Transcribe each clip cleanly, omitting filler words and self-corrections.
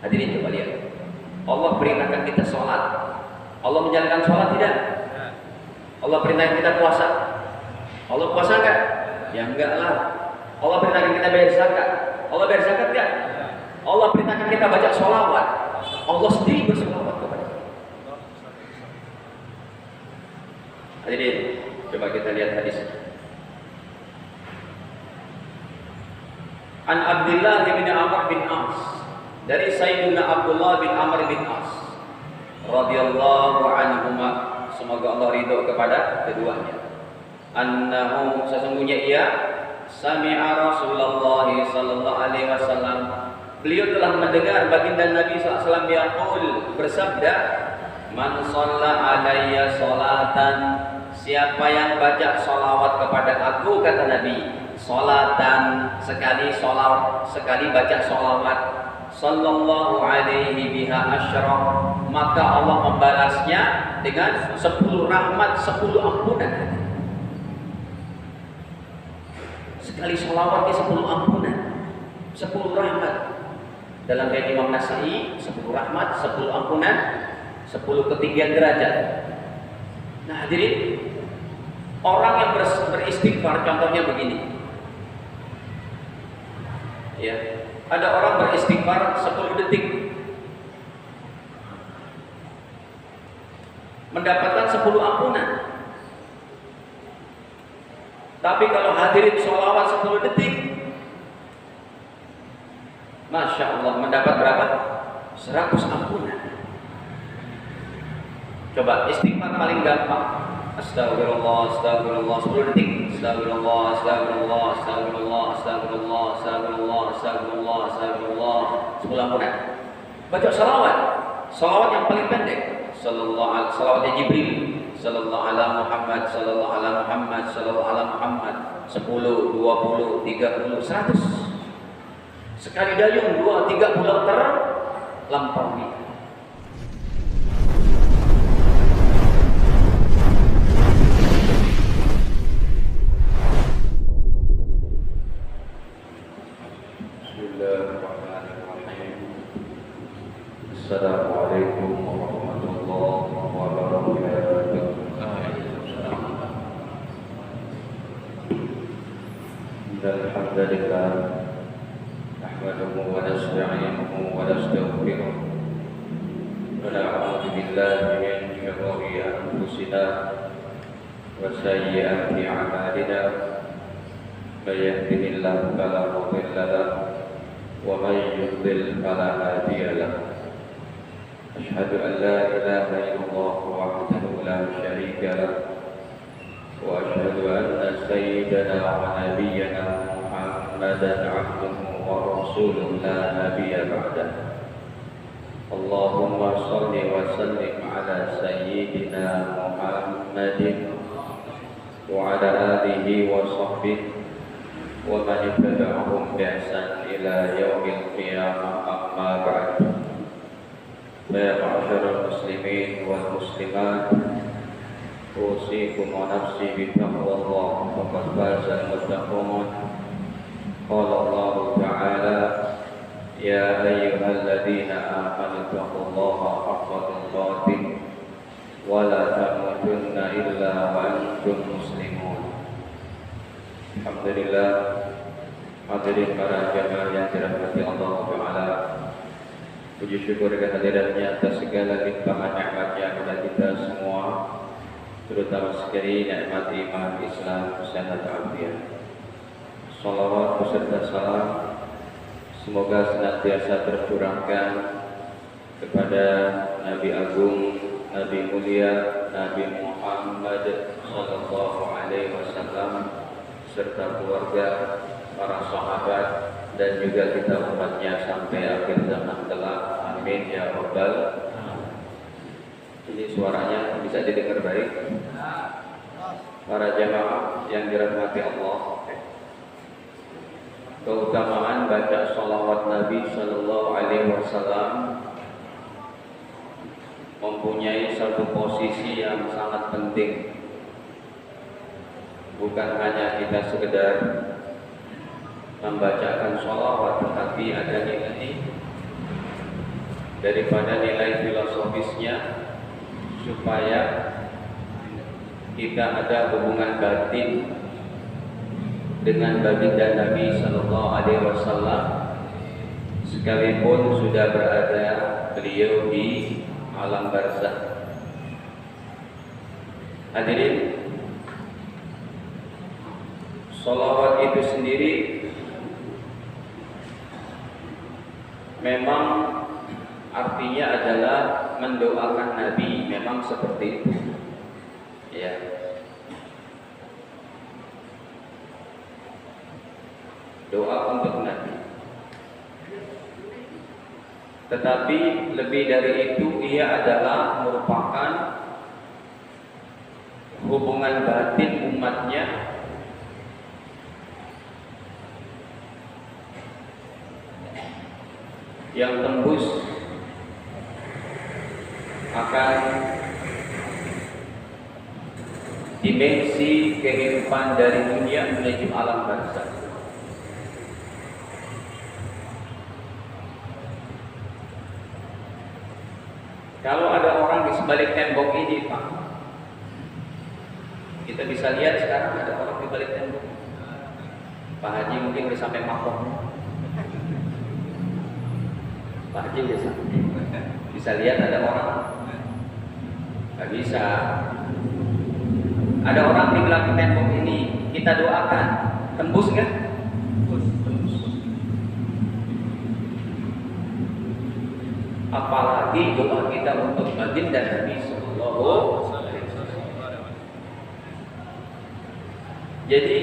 Hadirin coba lihat. Allah perintahkan kita sholat. Allah menjalankan sholat tidak? Allah perintahkan kita puasa. Allah puasa enggak? Ya enggak lah. Allah perintahkan kita bayar zakat. Allah bayar zakat enggak? Allah perintahkan kita baca sholawat. Allah sendiri bersolawat kepada kita. Hadirin, coba kita lihat hadis. An Abdullah bin Amr bin As, dari Sayyidina Abdullah bin Amr bin As radhiyallahu anhuma, semoga Allah ridho kepada keduanya. Annahu, sesungguhnya ia sami'a Rasulullah sallallahu alaihi wasallam, beliau telah mendengar baginda Nabi SAW yaqul, bersabda, man shalla alayya sholatan, siapa yang baca sholawat kepada aku, kata Nabi, sholatan, sekali sholawat, sekali baca sholawat, sallallahu alaihi biha asyra, maka Allah membalasnya dengan 10 rahmat, 10 ampunan. Sekali sholawatnya 10 ampunan, 10 rahmat. Dalam riwayat Imam Nasai, 10 rahmat, 10 ampunan, 10 ketinggian derajat. Nah hadirin, orang yang beristighfar contohnya begini. Ya, ada orang beristighfar 10 detik mendapatkan 10 ampunan. Tapi kalau hadirin sholawat 10 detik, Masya Allah, mendapat berapa? 100 ampunan. Coba istighfar paling gampang. Astagfirullah, astagfirullah, 10 detik. Astagfirullah, astagfirullah, astagfirullah, astagfirullah, astagfirullah, astagfirullah, astagfirullah, 10 ampunan. Baca salawat. Salawat yang paling pendek. Salawatnya Jibril. Sallallahu ala Muhammad, sallallahu ala Muhammad, sallallahu ala Muhammad. 10, 20, 30, 100. Sekali dayung 2-3 pulau terlampaui. Bismillahirrahmanirrahim. Assalamualaikum warahmatullahi wabarakatuh. Alhamdulillah, nahmaduhu wa nasta'inuhu wa nastaghfiruh wa na'udzu billahi min shururi anfusina wa sayyiati a'malina. May yahdihillahu fala mudilla lahu wa may yudlil fala hadiya lahu. Asyhadu an la ilaha illallah wahdahu la syarika lahu wa asyhadu anna sayyidana wa nabiyyana Muhammadan 'abduhu wa rasuluhu la nabiyya ba'dahu. Allahumma shalli wa sallim ala sayyidina Muhammadin wa ala alihi wa sahbihi wa man ittaba'ahum bi ihsan ila yaumil qiyamah, amma ba'd. Ya ma'asyiral muslimin wal muslimat, usikum wa nafsi bi taqwallah, faqad fazal muttaqun. Qala Allah Ta'ala, ya ayyuhalladzina amanu taqullaha haqqa tuqatih wa la tamutunna illa wa antum muslimun. Alhamdulillah, hadirin para jamaah yang dirahmati Allah Ta'ala, puji syukur kehadirannya atas segala limpahan nikmatnya kepada kita semua, terutama sekali nikmat iman Islam, sehat afiat. Salawat beserta salam semoga senantiasa tercurahkan kepada Nabi Agung, Nabi Mulia, Nabi Muhammad sallallahu alaihi wasallam serta keluarga, para sahabat, dan juga kita umatnya sampai akhir zaman kelak. Amin ya rabbal. Ini suaranya bisa didengar baik? Para jamaah yang dirahmati Allah, keutamaan baca sholawat Nabi Sallallahu Alaihi Wasallam mempunyai satu posisi yang sangat penting. Bukan hanya kita sekedar membacakan sholawat, tetapi ada nilai daripada nilai filosofisnya, supaya kita ada hubungan batin dengan baginda Nabi Sallallahu Alaihi Wasallam, sekalipun sudah berada beliau di alam barzakh. Hadirin, sholawat itu sendiri memang artinya adalah mendoakan Nabi, memang seperti itu. Ya. Doa untuk Nabi. Tetapi lebih dari itu, ia adalah merupakan hubungan batin umatnya yang tembus akan dimensi kehidupan dari dunia menuju alam barzakh. Kalau ada orang di sebalik tembok ini, Pak, kita bisa lihat sekarang ada orang di balik tembok. Pak Haji mungkin udah sampai makom. Pak Haji udah sampai. Bisa lihat ada orang? Gak bisa. Ada orang di belakang tembok ini, kita doakan, tembus nggak? Tembus. Apalagi doa kita untuk baginda Nabi Sallallahu Alaihi Wasallam. Jadi,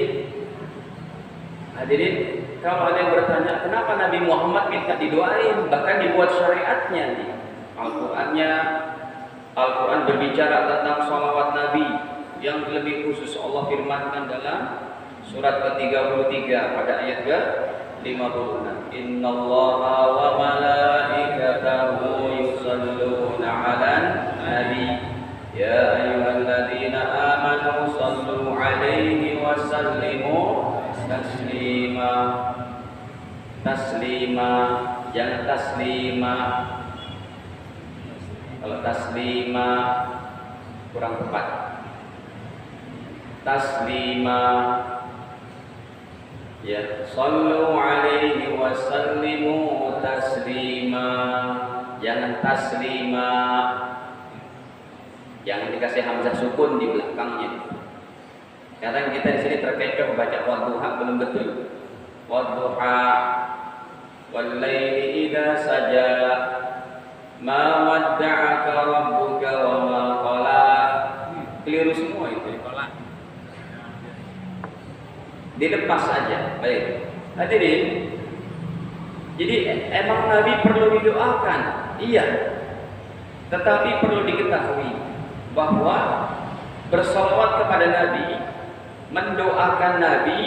hadirin, kalau ada yang bertanya, kenapa Nabi Muhammad minta didoain, bahkan dibuat syariatnya nih. Al-Quran berbicara tentang sholawat Nabi, yang lebih khusus Allah firmankan dalam surat ke-33 pada ayat ke-56. Innallaha wa malaikatahu yusalluna 'alan nabi ya ayyuhalladzina amanu sallu 'alaihi wa sallimu taslima. Taslima, jangan taslima. Kalau taslima kurang tepat. Taslima, ya, sallu alaihi wa sallimu taslima. Jangan taslima, jangan dikasih hamzah sukun di belakangnya. Kadang kita di sini terkecoh baca wadduha belum betul. Wadduha wal laili idza saja ma wadda'aka rabbuka wa ma qala. Keliru semua itu. Dilepas saja. Baik. Hadirin. Jadi emang Nabi perlu didoakan? Iya. Tetapi perlu diketahui bahwa bersolawat kepada Nabi, mendoakan Nabi,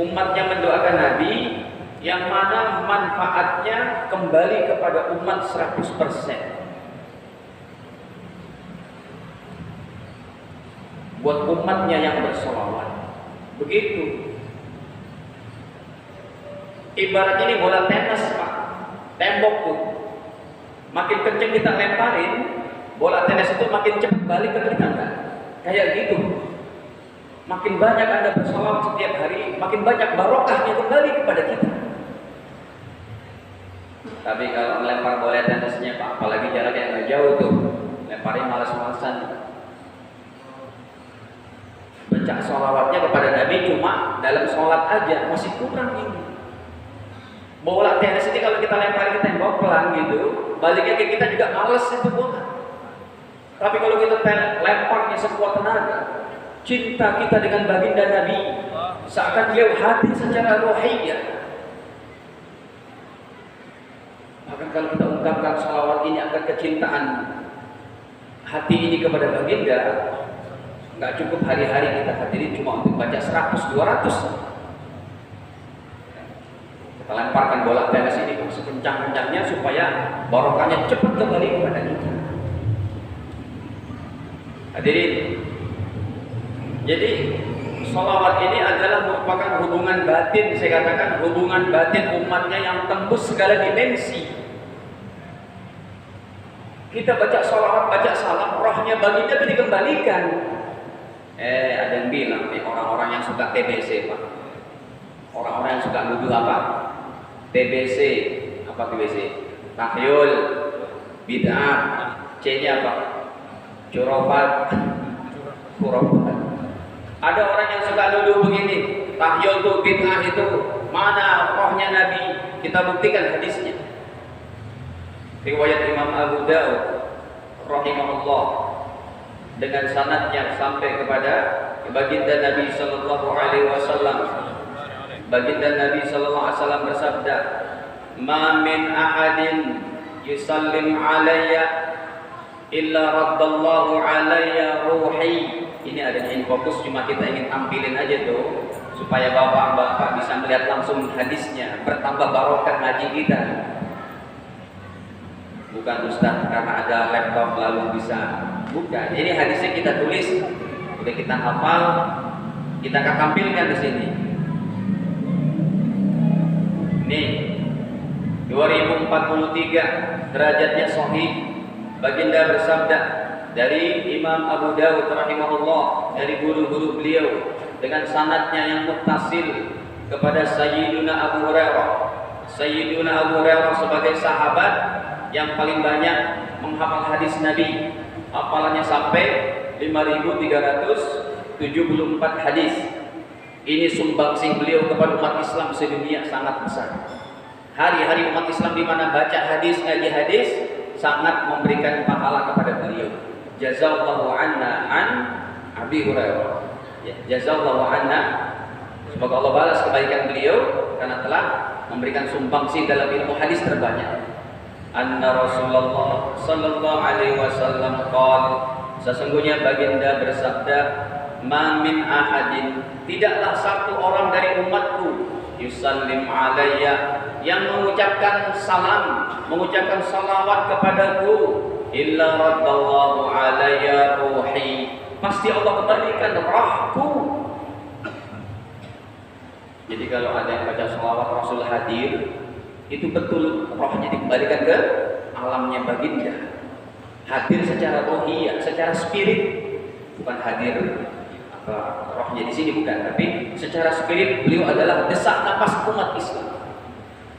umatnya mendoakan Nabi, yang mana manfaatnya kembali kepada umat 100%. Buat umatnya yang bersolawat. Begitu. Ibaratnya ini bola tenis, Pak. Tembok tuh. Makin kenceng kita lemparin, bola tenis itu makin cepat balik ke kita, enggak? Kayak gitu. Makin banyak Anda bersolawat setiap hari, makin banyak barokahnya kembali kepada kita. Tapi kalau melempar bola tenisnya, Pak, apalagi jarak yang nggak jauh tuh, lemparin malas-malasan. Baca sholawatnya kepada Nabi cuma dalam sholat aja, masih kurang ini. Bola tenis ini kalau kita lemparin ke tembok pelan gitu, baliknya ke kita juga males itu bola. Tapi kalau kita lemparnya sekuat tenaga, cinta kita dengan baginda Nabi seakan beliau hadir secara rohiyah. Bahkan kalau kita ungkapkan sholawat ini akan kecintaan hati ini kepada baginda, nggak cukup hari-hari kita hadirin cuma untuk baca 100-200. Kita lemparkan bola tenis ini sekencang-kencangnya supaya barokahnya cepat kembali kepada kita. Hadirin, jadi sholawat ini adalah merupakan hubungan batin, saya katakan hubungan batin umatnya yang tembus segala dimensi. Kita baca sholawat, baca salam, rohnya baginda itu dikembalikan. Ada yang bilang nih, orang-orang yang suka TBC, Pak. Orang-orang yang suka nuduh apa? TBC. Apa TBC? Tahyul, bid'ah, C-nya apa? Curofat, kurofat. Ada orang yang suka nuduh begini, tahyul itu, bid'ah itu, mana rohnya Nabi? Kita buktikan hadisnya. Riwayat Imam Abu Daud rahimahullah dengan sanadnya sampai kepada baginda Nabi sallallahu alaihi wasallam. Baginda Nabi sallallahu alaihi wasallam bersabda, "Ma min ahadin yusallim alayya illa raddallahu alayya ruhi." Ini ada yang fokus, cuma kita ingin tampilin aja tuh supaya bapak-bapak bisa melihat langsung hadisnya, bertambah barokah ngaji kita. Bukan Ustaz karena ada laptop lalu bisa. Bukan. Ini hadisnya kita tulis, udah kita hafal, kita akan tampilkan di sini. Nih, 2043 derajatnya sahih. Baginda bersabda dari Imam Abu Dawud rahimahullah, dari guru-guru beliau dengan sanadnya yang muttasil kepada Sayyiduna Abu Hurairah. Sayyiduna Abu Hurairah sebagai sahabat yang paling banyak menghafal hadis Nabi, hafalannya sampai 5.374 hadis. Ini sumbangsih beliau kepada umat Islam sedunia sangat besar. Hari-hari umat Islam di mana baca hadis, ngaji hadis, sangat memberikan pahala kepada beliau. Jazallahu anna an Abi Hurairah. Ya, jazallahu anna. Semoga Allah balas kebaikan beliau karena telah memberikan sumbangsih dalam ilmu hadis terbanyak. Anna Rasulullah sallallahu alaihi wasallam qala, sesungguhnya baginda bersabda, "Ma min ahadin," tidaklah satu orang dari umatku, yusallim alayya, yang mengucapkan salam, mengucapkan salawat kepadaku, illa raddallahu alayya ruhi, pasti Allah kembalikan rohku. Jadi kalau ada yang baca salawat Rasul hadir, itu betul rohnya dikembalikan ke alamnya baginda. Hadir secara rohiyah, secara spirit, bukan hadir apa rohnya di sini bukan, tapi secara spirit beliau adalah desak napas umat Islam.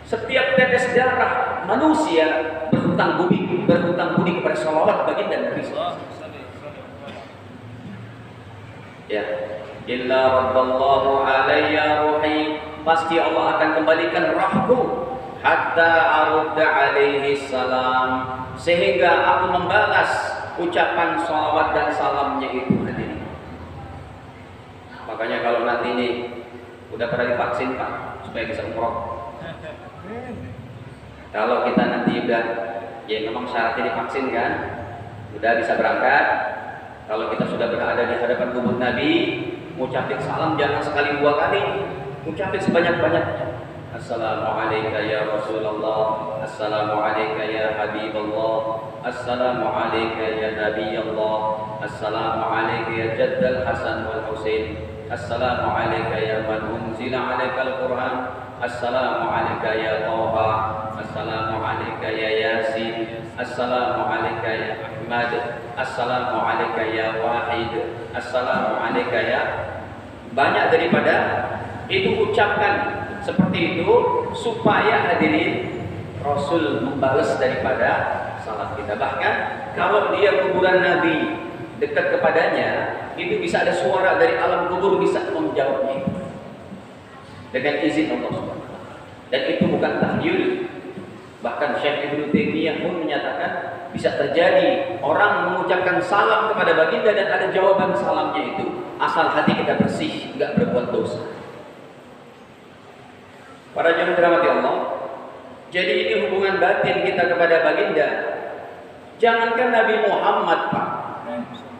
Setiap tetes darah manusia berhutang budi kepada salawat baginda Nabi sallallahu alaihi wasallam. Ya, illa raddallahu alayya ruhi, pasti Allah akan kembalikan rohku, hatta arudda alaihi salam, sehingga aku membalas ucapan salawat dan salamnya itu. Hadirin, makanya kalau nanti ini udah pernah divaksin Pak supaya bisa umroh. Kalau kita nanti udah, ya memang syaratnya divaksin kan, udah bisa berangkat. Kalau kita sudah berada di hadapan kubur Nabi, ngucapin salam jangan sekali dua kali, ucapin sebanyak-banyaknya. Assalamualaikum ya Rasulullah, Assalamualaikum ya Habiballah, Assalamualaikum ya Nabiyallah, Assalamualaikum ya Jaddal Hasan wal Husain, Assalamualaikum ya man unzila alaikal Quran, Assalamualaikum ya Taha, Assalamualaikum ya Yasin, Assalamualaikum ya Ahmad, Assalamualaikum ya Wahid, Assalamualaikum ya. Banyak daripada itu ucapkan seperti itu supaya hadirin Rasul membalas daripada salam kita. Bahkan kalau dia kuburan Nabi dekat kepadanya, itu bisa ada suara dari alam kubur bisa menjawabnya dengan izin Allah SWT. Dan itu bukan tahyul. Bahkan Syekh Ibnu Taimiyah pun menyatakan bisa terjadi orang mengucapkan salam kepada baginda dan ada jawaban salamnya itu, asal hati kita bersih, enggak berbuat dosa. Para jemaah dirahmati Allah, jadi ini hubungan batin kita kepada baginda. Jangankan Nabi Muhammad Pak,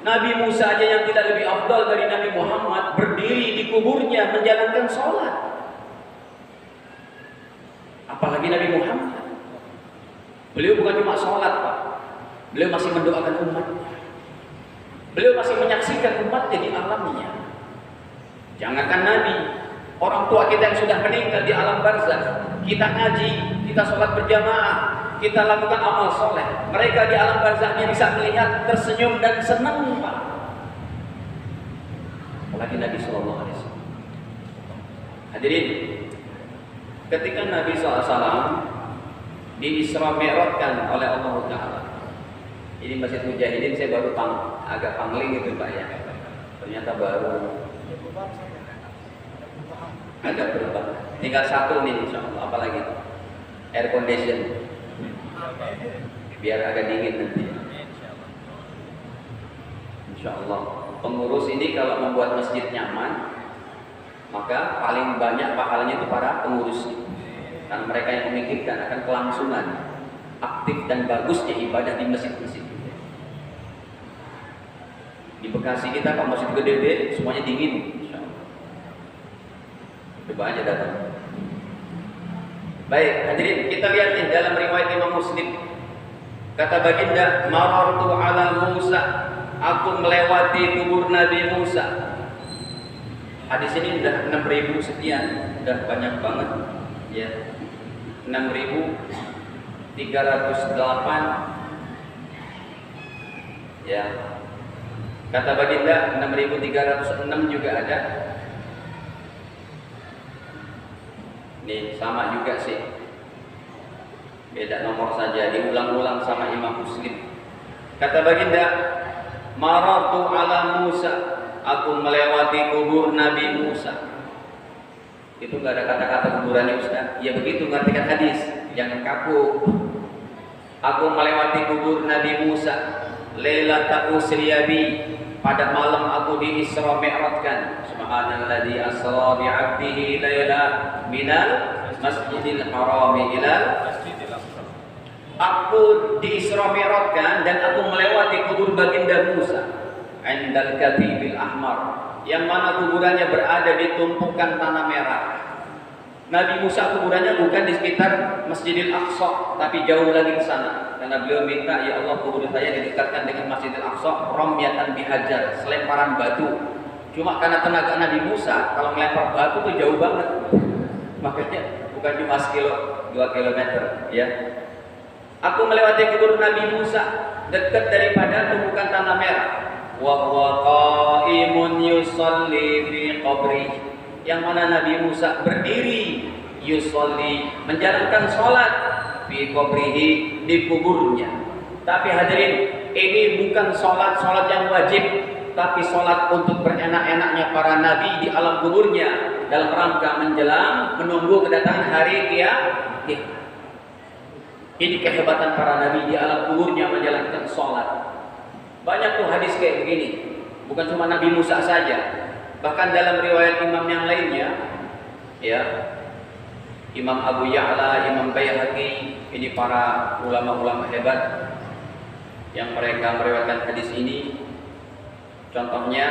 Nabi Musa aja yang tidak lebih afdal dari Nabi Muhammad berdiri di kuburnya menjalankan sholat. Apalagi Nabi Muhammad. Beliau bukan cuma sholat Pak, beliau masih mendoakan umatnya. Beliau masih menyaksikan umatnya di alamnya. Jangankan Nabi, orang tua kita yang sudah meninggal di alam barzakh, kita ngaji, kita sholat berjamaah, kita lakukan amal soleh, mereka di alam barzakhnya bisa melihat, tersenyum dan senang, Pak. Apalagi Nabi Sallallahu Alaihi Wasallam. Hadirin, ketika Nabi SAW di Isra Mi'rajkan oleh Allah Taala, ini Masjid Mujahidin saya baru agak pangling itu Pak ya. Ternyata baru agak berubah. Tinggal satu nih insya Allah, apalagi air condition, biar agak dingin nanti. Insya Allah. Pengurus ini kalau membuat masjid nyaman, maka paling banyak pahalanya itu para pengurus. Karena mereka yang memikirkan akan kelangsungan aktif dan bagusnya ibadah di masjid-masjid. Di Bekasi kita kalau masjid gede-gede semuanya dingin, insya Allah. Coba aja datang. Baik, hadirin, kita lihat nih dalam riwayat Imam Muslim. Kata baginda, marartu ala Musa, aku melewati kubur Nabi Musa. Hadis ini udah 6.000 sekian, udah banyak banget ya. 6.308 ya. Kata baginda 6.306 juga ada. Nih sama juga sih, beda nomor saja, diulang-ulang sama Imam Muslim. Kata baginda, maratu ala Musa, aku melewati kubur Nabi Musa. Itu nggak ada kata-kata kuburannya Ustaz. Ya begitu ngartikan hadis, jangan kaku. Aku melewati kubur Nabi Musa lailata usriya bi, pada malam aku di Isra Mi'rajkan. Subhanalladzi asra bi 'abdihi laila minal masjidil haram ila masjidil aqsa. Aku di Isra Mi'rajkan dan aku melewati kubur baginda Musa indal katibil ahmar, yang mana kuburannya berada di tumpukan tanah merah. Nabi Musa kuburannya bukan di sekitar Masjidil Aqsa, tapi jauh lagi ke sana. Karena beliau minta, ya Allah, kubur saya didekatkan dengan Masjidil Aqsa, romyatan bihajar, selemparan batu. Cuma karena tenaga Nabi Musa, kalau melempar batu itu jauh banget. Makanya bukan cuma 2 kilometer, ya. Aku melewati kubur Nabi Musa dekat daripada tumpukan tanah merah. Wa huwa qa'imun yusalli fi qabri, yang mana Nabi Musa berdiri yusolli, menjalankan sholat fi qabrihi, di kuburnya. Tapi hadirin, ini bukan sholat yang wajib, tapi sholat untuk berenak-enaknya para nabi di alam kuburnya dalam rangka menjelang menunggu kedatangan hari kiamat. Ini kehebatan para nabi di alam kuburnya menjalankan sholat. Banyak tuh hadis kayak begini, bukan cuma Nabi Musa saja. Bahkan dalam riwayat imam yang lainnya, ya, Imam Abu Ya'la, Imam Baihaqi, ini para ulama-ulama hebat yang mereka meriwayatkan hadis ini. Contohnya,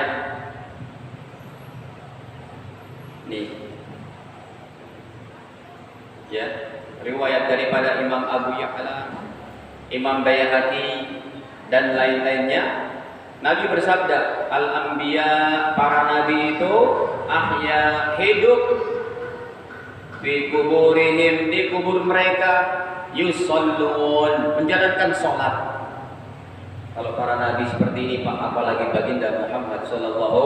nih, ya, riwayat daripada Imam Abu Ya'la, Imam Baihaqi dan lain-lainnya. Nabi bersabda, al-anbiya, para nabi itu ahya, hidup di kuburihim, di kubur mereka, yusallun, menjalankan sholat. Kalau para nabi seperti ini Pak, apalagi baginda Muhammad sallallahu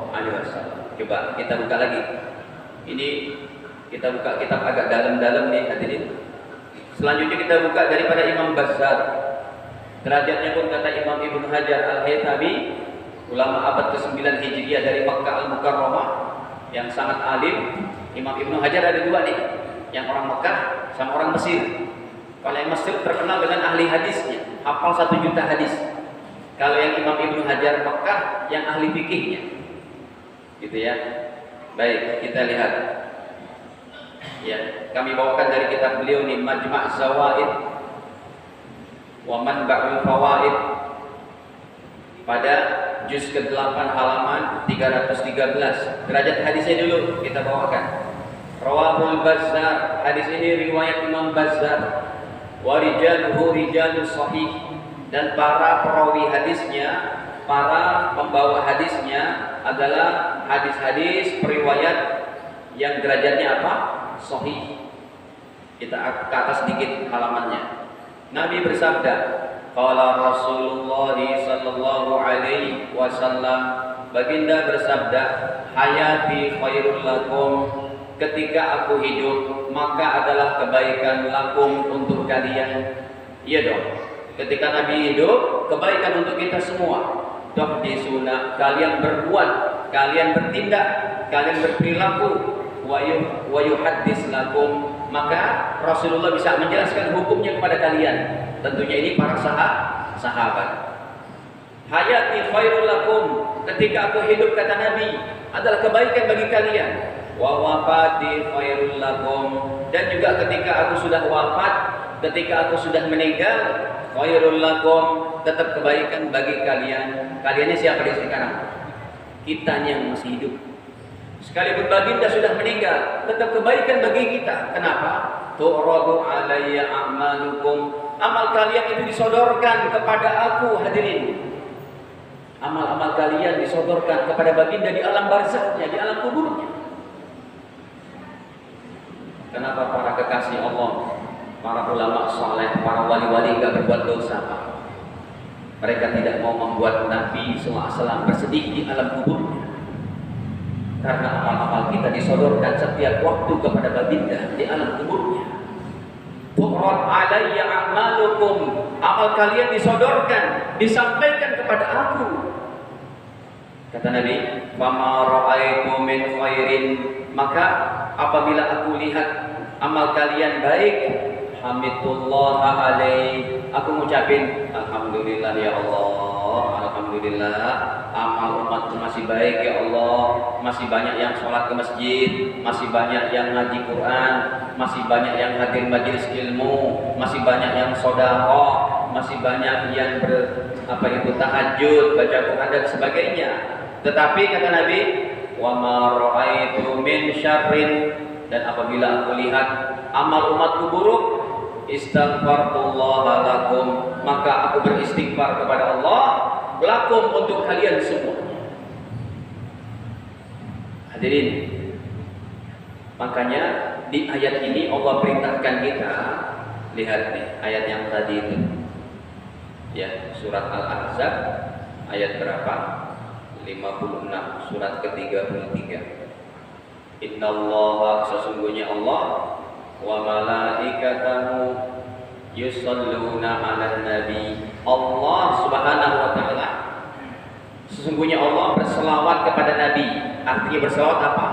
alaihi wasallam. Coba kita buka lagi. Ini kita buka kitab agak dalam-dalam nih hadirin. Selanjutnya kita buka daripada Imam Bazzar. Derajatnya pun kata Imam Ibnu Hajar Al-Haythami, ulama abad ke-9 Hijriah dari Makkah Al-Mukarramah, yang sangat alim. Imam Ibnu Hajar ada 2 nih, yang orang Makkah sama orang Mesir. Kalau yang Mesir terkenal dengan ahli hadisnya, hafal 1 juta hadis. Kalau yang Imam Ibnu Hajar Makkah, yang ahli fikihnya, gitu ya. Baik, kita lihat. Ya, kami bawakan dari kitab beliau nih, Majma' Zawaid wa Manba'ul Fawaid, pada juz ke-8 halaman 313. Derajat hadisnya dulu kita bawakan. Rawahul Bazzar, hadis ini riwayat Imam Bazzar. Wa rijaluhu rijalus sahih, dan para perawi hadisnya, para pembawa hadisnya adalah hadis-hadis periwayat yang derajatnya apa? Sahih. Kita ke atas sedikit halamannya. Nabi bersabda, qala Rasulullah sallallahu alaihi wasallam, baginda bersabda, hayati khairul lakum, ketika aku hidup maka adalah kebaikan lakum untuk kalian. Iya dong. Ketika Nabi hidup, kebaikan untuk kita semua. Tuhdisuna, kalian berbuat, kalian bertindak, kalian berperilaku, wa yuhaddis lakum, maka Rasulullah bisa menjelaskan hukumnya kepada kalian. Tentunya ini para sahabat. Hayati khairul lakum, ketika aku hidup kata Nabi adalah kebaikan bagi kalian. Wa wafati khairul lakum, dan juga ketika aku sudah wafat, ketika aku sudah meninggal, khairul lakum, tetap kebaikan bagi kalian. Kaliannya siapa di sekarang? Kitanya yang masih hidup. Sekalipun baginda sudah meninggal, tetap kebaikan bagi kita. Kenapa? Tu'radu alayya a'malukum, amal kalian itu disodorkan kepada aku, hadirin. Amal-amal kalian disodorkan kepada baginda di alam barzahnya, di alam kuburnya. Kenapa para kekasih Allah, para ulama saleh, para wali-wali enggak berbuat dosa, Pak? Mereka tidak mau membuat Nabi SAW bersedih di alam kuburnya. Karena amal-amal kita disodorkan setiap waktu kepada baginda di alam kuburnya. Tu'rad alayya a'malukum, amal kalian disodorkan, disampaikan kepada aku. Kata Nabi, fama ra'aitu min khairin, maka apabila aku lihat amal kalian baik, hamidullah alaih, aku ngucapin alhamdulillah ya Allah, alhamdulillah amal umatku masih baik ya Allah, masih banyak yang sholat ke masjid, masih banyak yang ngaji Quran, masih banyak yang hadir majelis ilmu, masih banyak yang sedekah, masih banyak yang tahajud, baca Quran dan sebagainya. Tetapi kata Nabi, wa ma ra'aitu min syarrin, dan apabila aku lihat amal umatku buruk, istaghfarullah lakum, maka aku beristighfar kepada Allah, lakum untuk kalian semua. Hadirin, makanya di ayat ini Allah perintahkan kita, lihat nih ayat yang tadi itu, ya, surat Al-Ahzab ayat berapa? 56, surat ke-33. Innallaha, sesungguhnya Allah, wa malaikatahu yusalluna 'alan nabi, Allah Subhanahu wa taala, sesungguhnya Allah berselawat kepada Nabi. Artinya berselawat apa?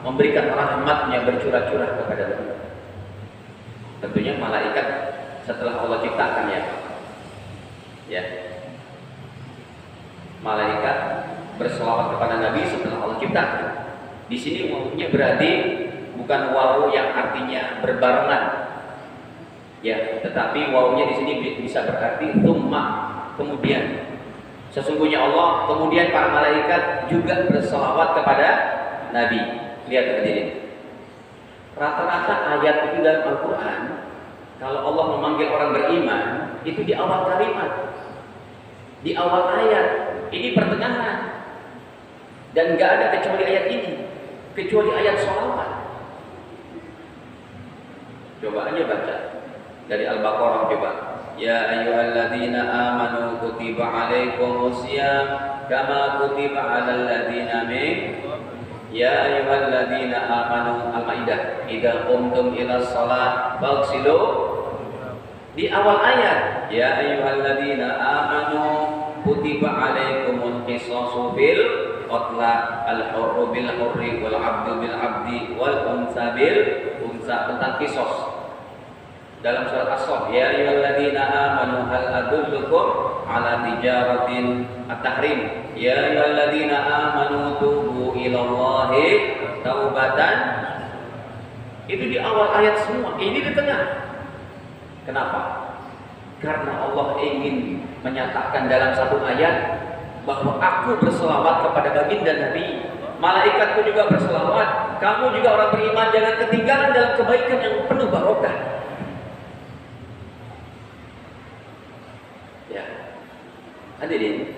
Memberikan rahmatnya, bercurah-curah kepada Nabi. Tentunya malaikat setelah Allah ciptakan, ya. Malaikat berselawat kepada Nabi setelah Allah ciptakan. Di sini wawunya berarti bukan wawu yang artinya berbarengan, ya, tetapi wawunya di sini bisa berarti tsumma, kemudian. Sesungguhnya Allah, kemudian para malaikat juga berselawat kepada Nabi. Lihat hadirin, rata-rata ayat itu dalam Al-Quran, kalau Allah memanggil orang beriman, itu di awal kalimat, di awal ayat. Ini pertengahan. Dan nggak ada kecuali ayat ini, kecuali ayat sholawat. Coba aja baca dari Al-Baqarah, coba. Ya ayyuhalladzina amanu kutiba alaikumusiyam kama kutiba alal ladzina min. Ya ayyuhalladzina amanu, Al-Maidah, idza qumtum ila shalah faghsilu. Di awal ayat, ya ayyuhalladzina amanu kutiba alaikumul qisasu fil qatla, al-hurru bil hurri wal 'abdu bil 'abdi wal unsa bil unsa, tentang kisos. Dalam surat As-Saff, ya ayyuhalladzina amanu hal adullukum ala tijaratin at-tahrim, ya ayyuhalladzina amanu tubu ilallahi taubatan. Itu di awal ayat semua, ini di tengah. Kenapa? Karena Allah ingin menyatakan dalam satu ayat bahwa aku berselawat kepada baginda Nabi, malaikatku juga berselawat, kamu juga orang beriman jangan ketinggalan dalam kebaikan yang penuh barokah. Ya, hadirin,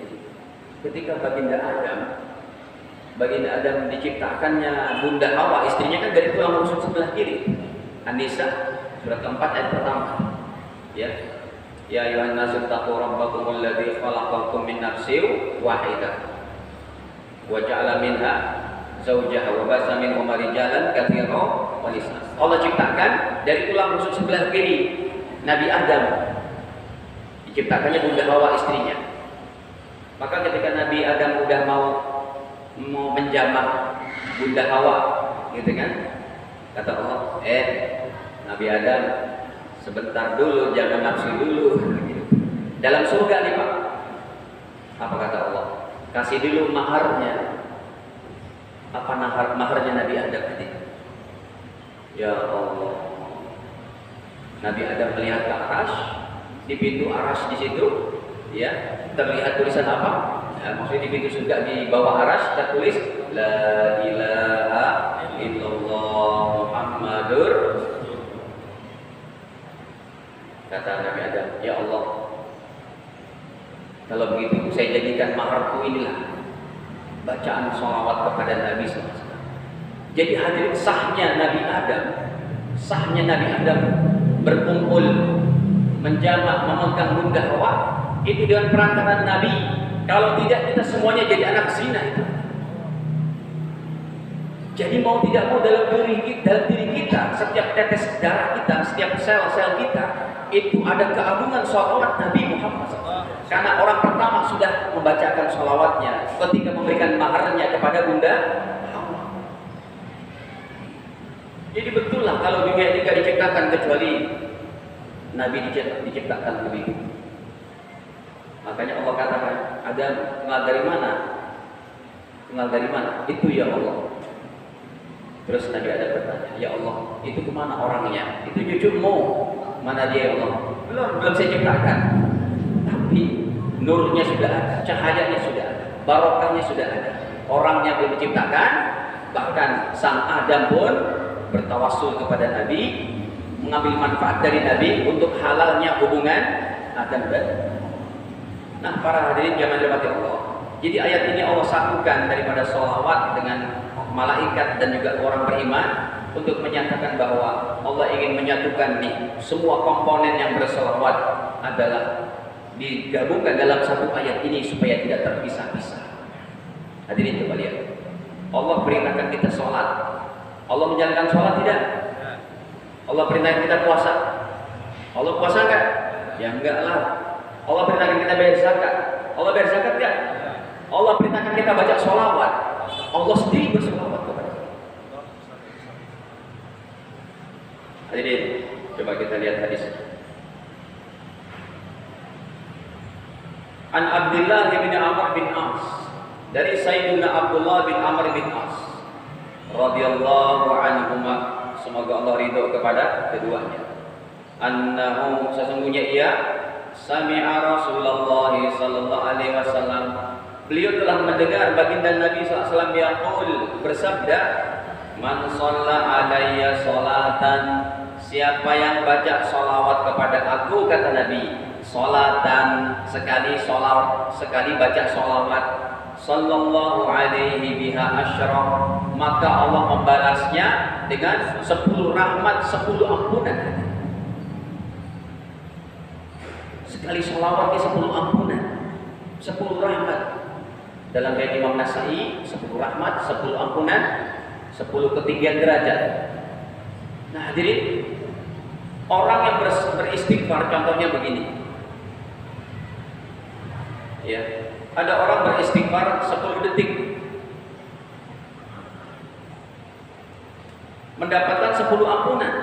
ketika baginda Adam Baginda Adam diciptakannya Bunda Hawa, istrinya kan dari tulang rusuk sebelah kiri. An-Nisa surat keempat ayat pertama. Ya. Ya ayuhan nasu taqu rabbakumul ladzi khalaqakum min nafsin wahidah wa ja'ala minha zawjaha wa basa minhuma rijalan katsiran wa nisaa. Allah ciptakan dari tulang rusuk sebelah kiri Nabi Adam. Diciptakannya Bunda Hawa istrinya. Maka ketika Nabi Adam udah mau menjamah Bunda Hawa, gitu kan? Kata Allah, Nabi Adam, sebentar dulu, jangan nafsu dulu. Dalam surga nih Pak, apa kata Allah? Kasih dulu maharnya. Apa maharnya Nabi Adam tadi? Ya Allah. Nabi Adam melihat ke arasy, di pintu arasy di situ, ya terlihat tulisan apa? Ya, maksudnya di pintu surga di bawah arasy tertulis La ilaha illallah Muhammadur. Kata Nabi Adam, ya Allah, kalau begitu saya jadikan maharku inilah bacaan sholawat kepada Nabi SAW. Jadi hadirin sahnya Nabi Adam berkumpul menjamak memegang Bunda Hawa itu dengan perantaraan Nabi. Kalau tidak kita semuanya jadi anak zina itu. Jadi mau tidak mau dalam diri kita, setiap tetes darah kita, setiap sel-sel kita itu ada keagungan sholawat Nabi Muhammad SAW. Karena orang pertama sudah membacakan sholawatnya ketika memberikan maharnya kepada Bunda Hawa. Jadi betul lah kalau dunia ini tidak diciptakan kecuali Nabi diciptakan lebih. Makanya Allah katakan, Adam kenal dari mana? Kenal dari mana? Itu ya Allah. Terus Nabi Adam bertanya, ya Allah, itu kemana orangnya? Itu cucumu, mana dia ya Allah? Belum saya ciptakan. Tapi nurnya sudah ada, cahayanya sudah ada, barokahnya sudah ada. Orangnya belum diciptakan, bahkan sang Adam pun bertawassul kepada Nabi, mengambil manfaat dari Nabi untuk halalnya hubungan Adam dan Nah, para hadirin jangan dirahmati Allah. Jadi ayat ini Allah satukan daripada sholawat dengan malaikat dan juga orang beriman untuk menyatakan bahwa Allah ingin menyatukan nih semua komponen yang bersolawat adalah digabungkan dalam satu ayat ini supaya tidak terpisah-pisah. Hadirin coba lihat. Allah perintahkan kita sholat. Allah menjalankan sholat tidak? Allah perintahkan kita puasa. Allah puasa enggak? Ya enggak lah. Allah perintahkan kita bayar zakat. Allah bayar zakat enggak? Allah perintahkan kita baca sholawat. Allah sendiri bersolawat kepada kita. Hadirin, coba kita lihat hadis. An Abdullah bin Amr bin As, dari Sayyidina Abdullah bin Amr bin As radhiyallahu anhuma, semoga Allah ridho kepada keduanya. Annahu, sesungguhnya ia sami'a Rasulullah sallallahu alaihi wasallam, beliau telah mendengar baginda Nabi SAW yaqul, bersabda, man shalla alayya sholatan, siapa yang baca sholawat kepada aku, kata Nabi, sholatan, sekali sholawat, sekali baca sholawat, sallallahu alaihi biha asyra, maka Allah membalasnya dengan 10 rahmat, 10 ampunan. Sekali sholawat di 10 ampunan, 10 rahmat. Dalam riwayat Imam Nasai 10 rahmat, 10 ampunan, 10 ketinggian derajat. Nah hadirin, orang yang beristighfar contohnya begini. Ya, ada orang beristighfar 10 detik mendapatkan 10 ampunan.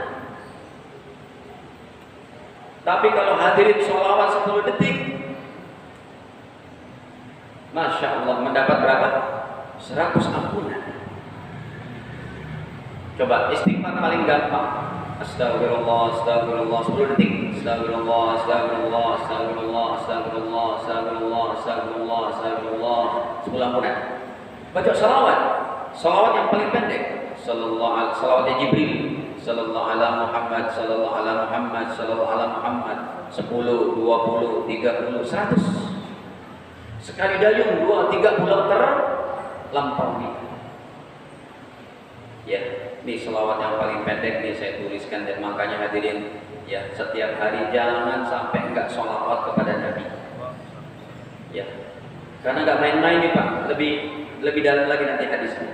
Tapi kalau hadirin sholawat 10 detik, Masya Allah, mendapat berapa? 100 ampunan. Coba istighfar paling gampang. Astagfirullah, astagfirullah, 10 detik. Astagfirullah, astagfirullah, astagfirullah, astagfirullah, astagfirullah, astagfirullah, astagfirullah, 10 ampunan. Baca sholawat. Sholawat yang paling pendek. Sholawatnya Jibril. Sallallahu ala Muhammad, sallallahu ala Muhammad, sallallahu ala Muhammad. 10, 20, 30, 100. Sekali dayung 2, 3 pulau lampaui. Ya, ini selawat yang paling pendek nih saya tuliskan, dan makanya hadirin ya, setiap hari jangan sampai enggak sholawat kepada Nabi. Ya, karena enggak main-main nih Pak, lebih dalam lagi nanti hadisnya.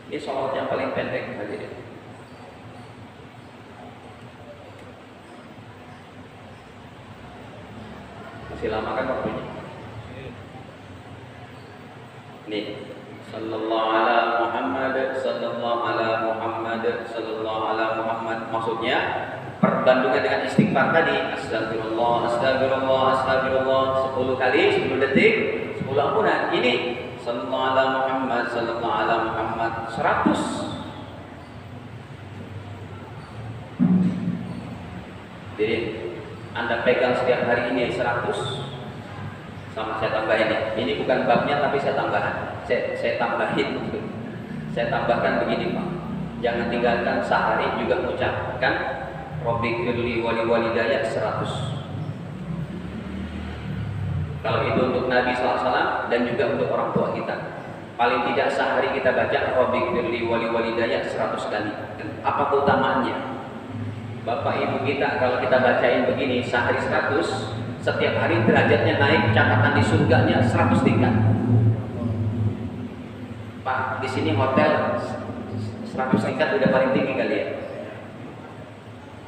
Ini sholawat yang paling pendek hadirin. Masih lama kan waktunya? Nih, sallallahu ala Muhammad, sallallahu ala Muhammad, sallallahu ala Muhammad. Maksudnya perbandingan dengan istighfar tadi, astagfirullah, astagfirullah, astagfirullah 10 kali, 10 detik, 10 ampunan. Ini sallallahu ala Muhammad, sallallahu ala Muhammad 100. Jadi Anda pegang setiap hari ini 100. Sama saya tambahin ya. Ini bukan babnya tapi saya tambahan. Saya tambahin. Saya tambahkan begini Pak. Jangan tinggalkan sehari juga mengucapkan Rabbighfirli wa li walidayya 100. Kalau itu untuk Nabi SAW dan juga untuk orang tua kita. Paling tidak sehari kita baca Rabbighfirli wa li walidayya 100 kali. Apa keutamaannya? Bapak ibu kita kalau kita bacain begini sehari 100, setiap hari derajatnya naik, catatan di surganya 100 tingkat. Pak, di sini hotel 100 tingkat udah paling tinggi kali ya.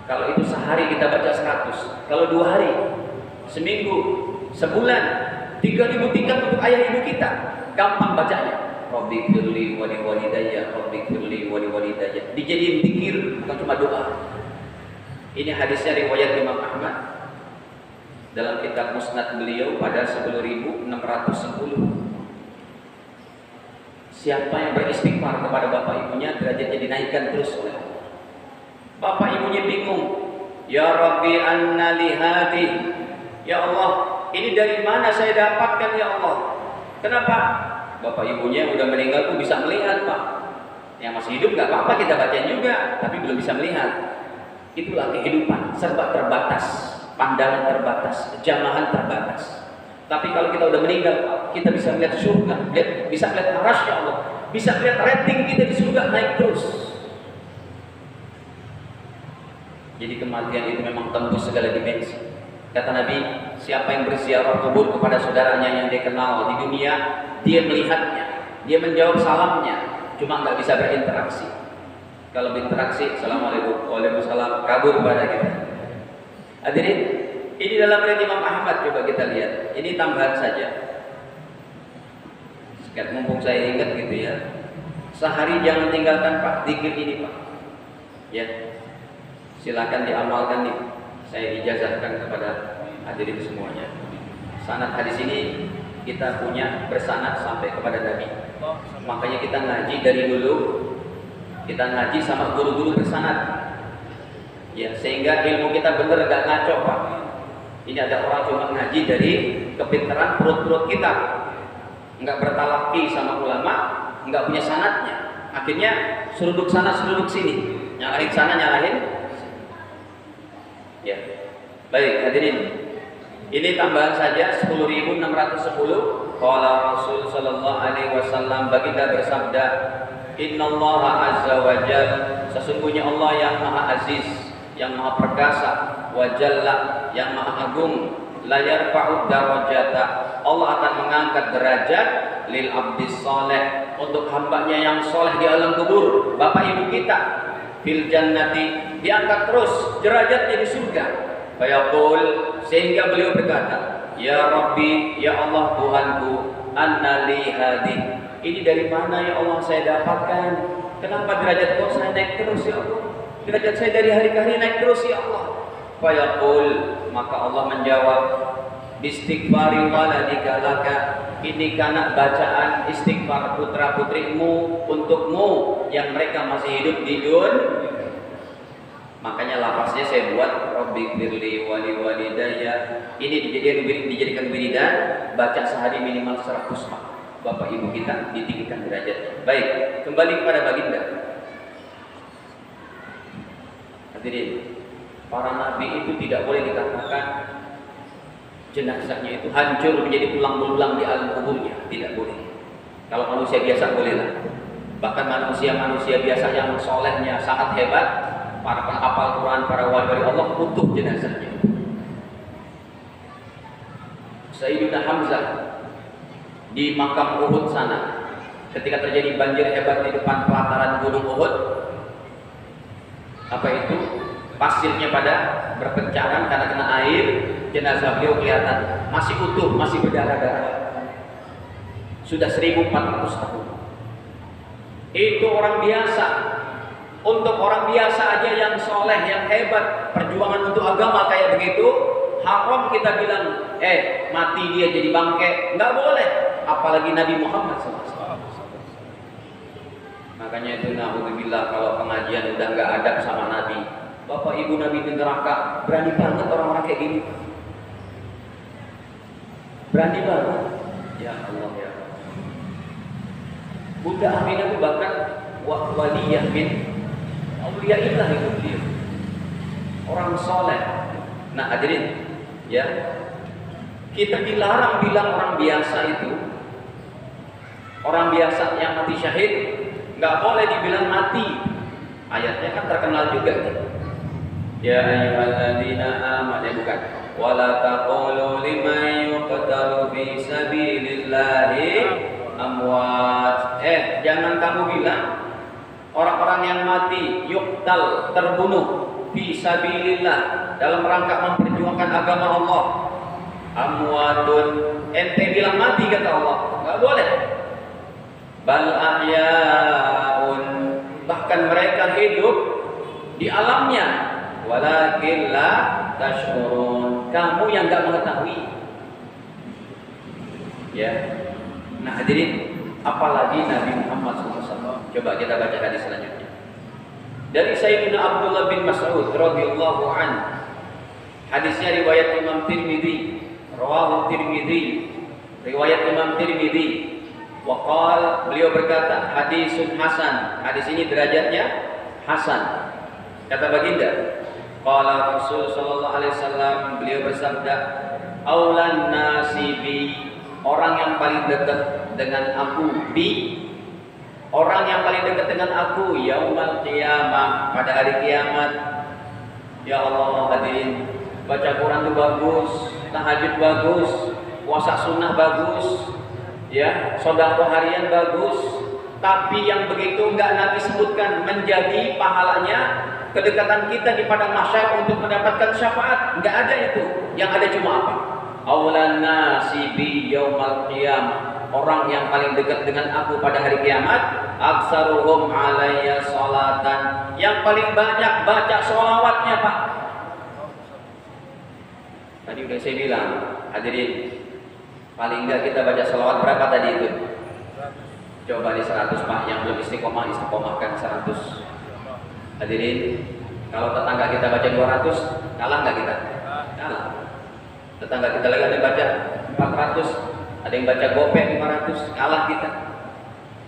Kalau itu sehari kita baca 100, kalau 2 hari, seminggu, sebulan, 3000 tingkat untuk ayah ibu kita. Gampang bacanya. Rabbighfirli wa li walidayya, Rabbighfirli wa li walidayya. Dijadiin zikir, bukan cuma doa. Ini hadisnya riwayat Imam Ahmad dalam kitab Musnad beliau pada 10.610. Siapa yang beristighfar kepada bapak ibunya, derajatnya dinaikkan terus oleh Allah. Bapak ibunya bingung, ya Rabbi anna li hadi, ya Allah ini dari mana saya dapatkan ya Allah. Kenapa? Bapak ibunya udah meninggal tuh bisa melihat Pak. Yang masih hidup nggak apa-apa kita bacain juga, tapi belum bisa melihat. Itulah kehidupan, serba terbatas, pandangan terbatas, jamahan terbatas. Tapi kalau kita udah meninggal, kita bisa melihat surga, bisa melihat arasy Allah, bisa melihat rating kita di surga naik terus. Jadi kematian itu memang tembus segala dimensi. Kata Nabi, siapa yang berziarah kubur kepada saudaranya yang dia kenal di dunia, dia melihatnya, dia menjawab salamnya, cuma nggak bisa berinteraksi. Kalau berinteraksi, assalamualaikum, waalaikumsalam, kabur pada kita. Hadirin, ini dalam riwayat Imam Ahmad, coba kita lihat. Ini tambahan saja. Sekat mumpung saya ingat gitu ya. Sehari jangan tinggalkan Pak, zikir ini Pak. Ya, silakan diamalkan nih. Saya ijazahkan kepada hadirin semuanya. Sanad hadis ini kita punya bersanad sampai kepada Nabi. Makanya kita ngaji dari dulu. Kita ngaji sama guru-guru bersanad. Ya, sehingga ilmu kita benar gak ngaco Pak. Ini ada orang cuma ngaji dari kepintaran perut-perut kita, nggak bertalaki sama ulama, nggak punya sanadnya. Akhirnya seruduk sana seruduk sini, nyalahin sana nyalahin. Ya, baik hadirin. Ini tambahan saja 10.610. Qala Rasul sallallahu alaihi wasallam, baginda bersabda, Innallaha azza wa jalla, sesungguhnya Allah yang maha aziz, yang maha perkasa, wa jalla, yang maha agung, la yarfa'u darajata, Allah akan mengangkat derajat lil abdis saleh, untuk hambanya yang soleh di alam kubur, bapak ibu kita, fil jannati, diangkat terus derajatnya di surga. Fayaqul, sehingga beliau berkata, ya Rabbi, ya Allah Tuhanku, anna li hadi, ini dari mana ya Allah saya dapatkan? Kenapa derajat kau saya naik terus ya Allah? Derajat saya dari hari ke hari naik terus ya Allah. Fayaqul, maka Allah menjawab, bistighfari waladika laka, ini karena bacaan istighfar putra putrimu untukmu yang mereka masih hidup di dunia. Makanya lafaznya saya buat Rabbighfirli wa li walidayya. Ini dijadikan wiridan, baca sehari minimal 100 Pak. Bapak ibu kita ditinggikan derajatnya. Baik, kembali kepada baginda. Hadirin, para nabi itu tidak boleh dikatakan jenazahnya itu hancur menjadi tulang belulang di alam kuburnya, tidak boleh. Kalau manusia biasa bolehlah. Bahkan manusia-manusia biasa yang solehnya sangat hebat, para penghafal Quran, para wali Allah, utuh jenazahnya. Sayyidina Hamzah di makam Uhud sana, ketika terjadi banjir hebat di depan pelataran gunung Uhud, apa itu? Pasirnya pada berpencaran karena kena air, jenazah beliau kelihatan masih utuh, masih berdarah-darah. Sudah 1400 tahun. Itu orang biasa. Untuk orang biasa aja yang soleh, yang hebat, perjuangan untuk agama kayak begitu, haram kita bilang, mati dia jadi bangke. Nggak boleh. Apalagi Nabi Muhammad SAW. Makanya itu na'udzubillah, kalau pengajian udah nggak adab sama Nabi, Bapak Ibu Nabi di neraka, berani banget orang-orang kayak gini. Berani banget. Ya Allah ya. Bunda Aminah itu bahkan waliyah min auliyaillah itu dia. Orang soleh. Nah hadirin, ya. Kita dilarang bilang orang biasa itu. Orang biasa yang mati syahid nggak boleh dibilang mati. Ayatnya kan terkenal juga nih. Ya ayyuhalladzina amanu, bukan. Wala taqulu liman yuqtalu fi sabilillahi amwat. Jangan kamu bilang orang-orang yang mati yuqtal, terbunuh fi sabilillah, dalam rangka memperjuangkan agama Allah, amwatun, ente bilang mati kata Allah, nggak boleh. Bal ahyaun, bahkan mereka hidup di alamnya, walakin la tashkurun, kamu yang nggak mengetahui. Ya, nah hadirin, apalagi Nabi Muhammad SAW. Coba kita baca hadis selanjutnya. Dari Sayyidina Abdullah bin Mas'ud radhiyallahu anhu. Hadisnya riwayat Imam Tirmidzi, rawahu Tirmidzi, riwayat Imam Tirmidzi. Waqal, beliau berkata, hadisun hasan. Hadis ini derajatnya hasan. Kata baginda, qala Rasul sallallahu alaihi wasallam, beliau bersabda, aulan nasibi, orang yang paling dekat dengan aku, orang yang paling dekat dengan aku yaumal qiyamah, pada hari kiamat. Ya Allah hadirin, baca Quran itu bagus, tahajud bagus, puasa sunnah bagus, ya, sedekah harian bagus, tapi yang begitu enggak Nabi sebutkan menjadi pahalanya kedekatan kita di padang mahsyar untuk mendapatkan syafaat. Enggak ada itu. Yang ada cuma apa? Aulan nasi bi yaumal qiyamah, orang yang paling dekat dengan aku pada hari kiamat, aksaruhum alayya salatan, yang paling banyak baca sholawatnya, Pak. Tadi udah saya bilang, hadirin, paling enggak kita baca sholawat berapa tadi itu? Coba di 100 Pak, yang belum istiqomahkan 100. Hadirin, kalau tetangga kita baca 200, kalah nggak kita? Kalah. Tetangga kita lagi ada yang baca 400, ada yang baca gope 500, kalah kita.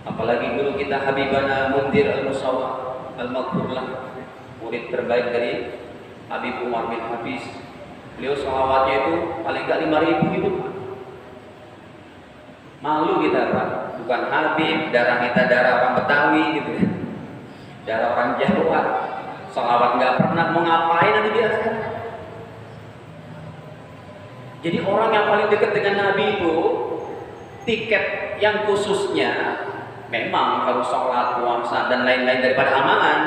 Apalagi guru kita Habibana Mundir Al-Musawwa Al-Maghfurlah, murid terbaik dari Habib Umar bin Hafiz. Beliau sholawatnya itu paling nggak 5.000 gitu. Malu kita Pak, bukan Habib, darah kita darah orang Betawi gitu ya, darah orang Jawa. Sholawat nggak pernah, mau ngapain nanti dia sekarang. Jadi orang yang paling dekat dengan Nabi itu, tiket yang khususnya memang harus sholat, puasa dan lain-lain daripada amalan,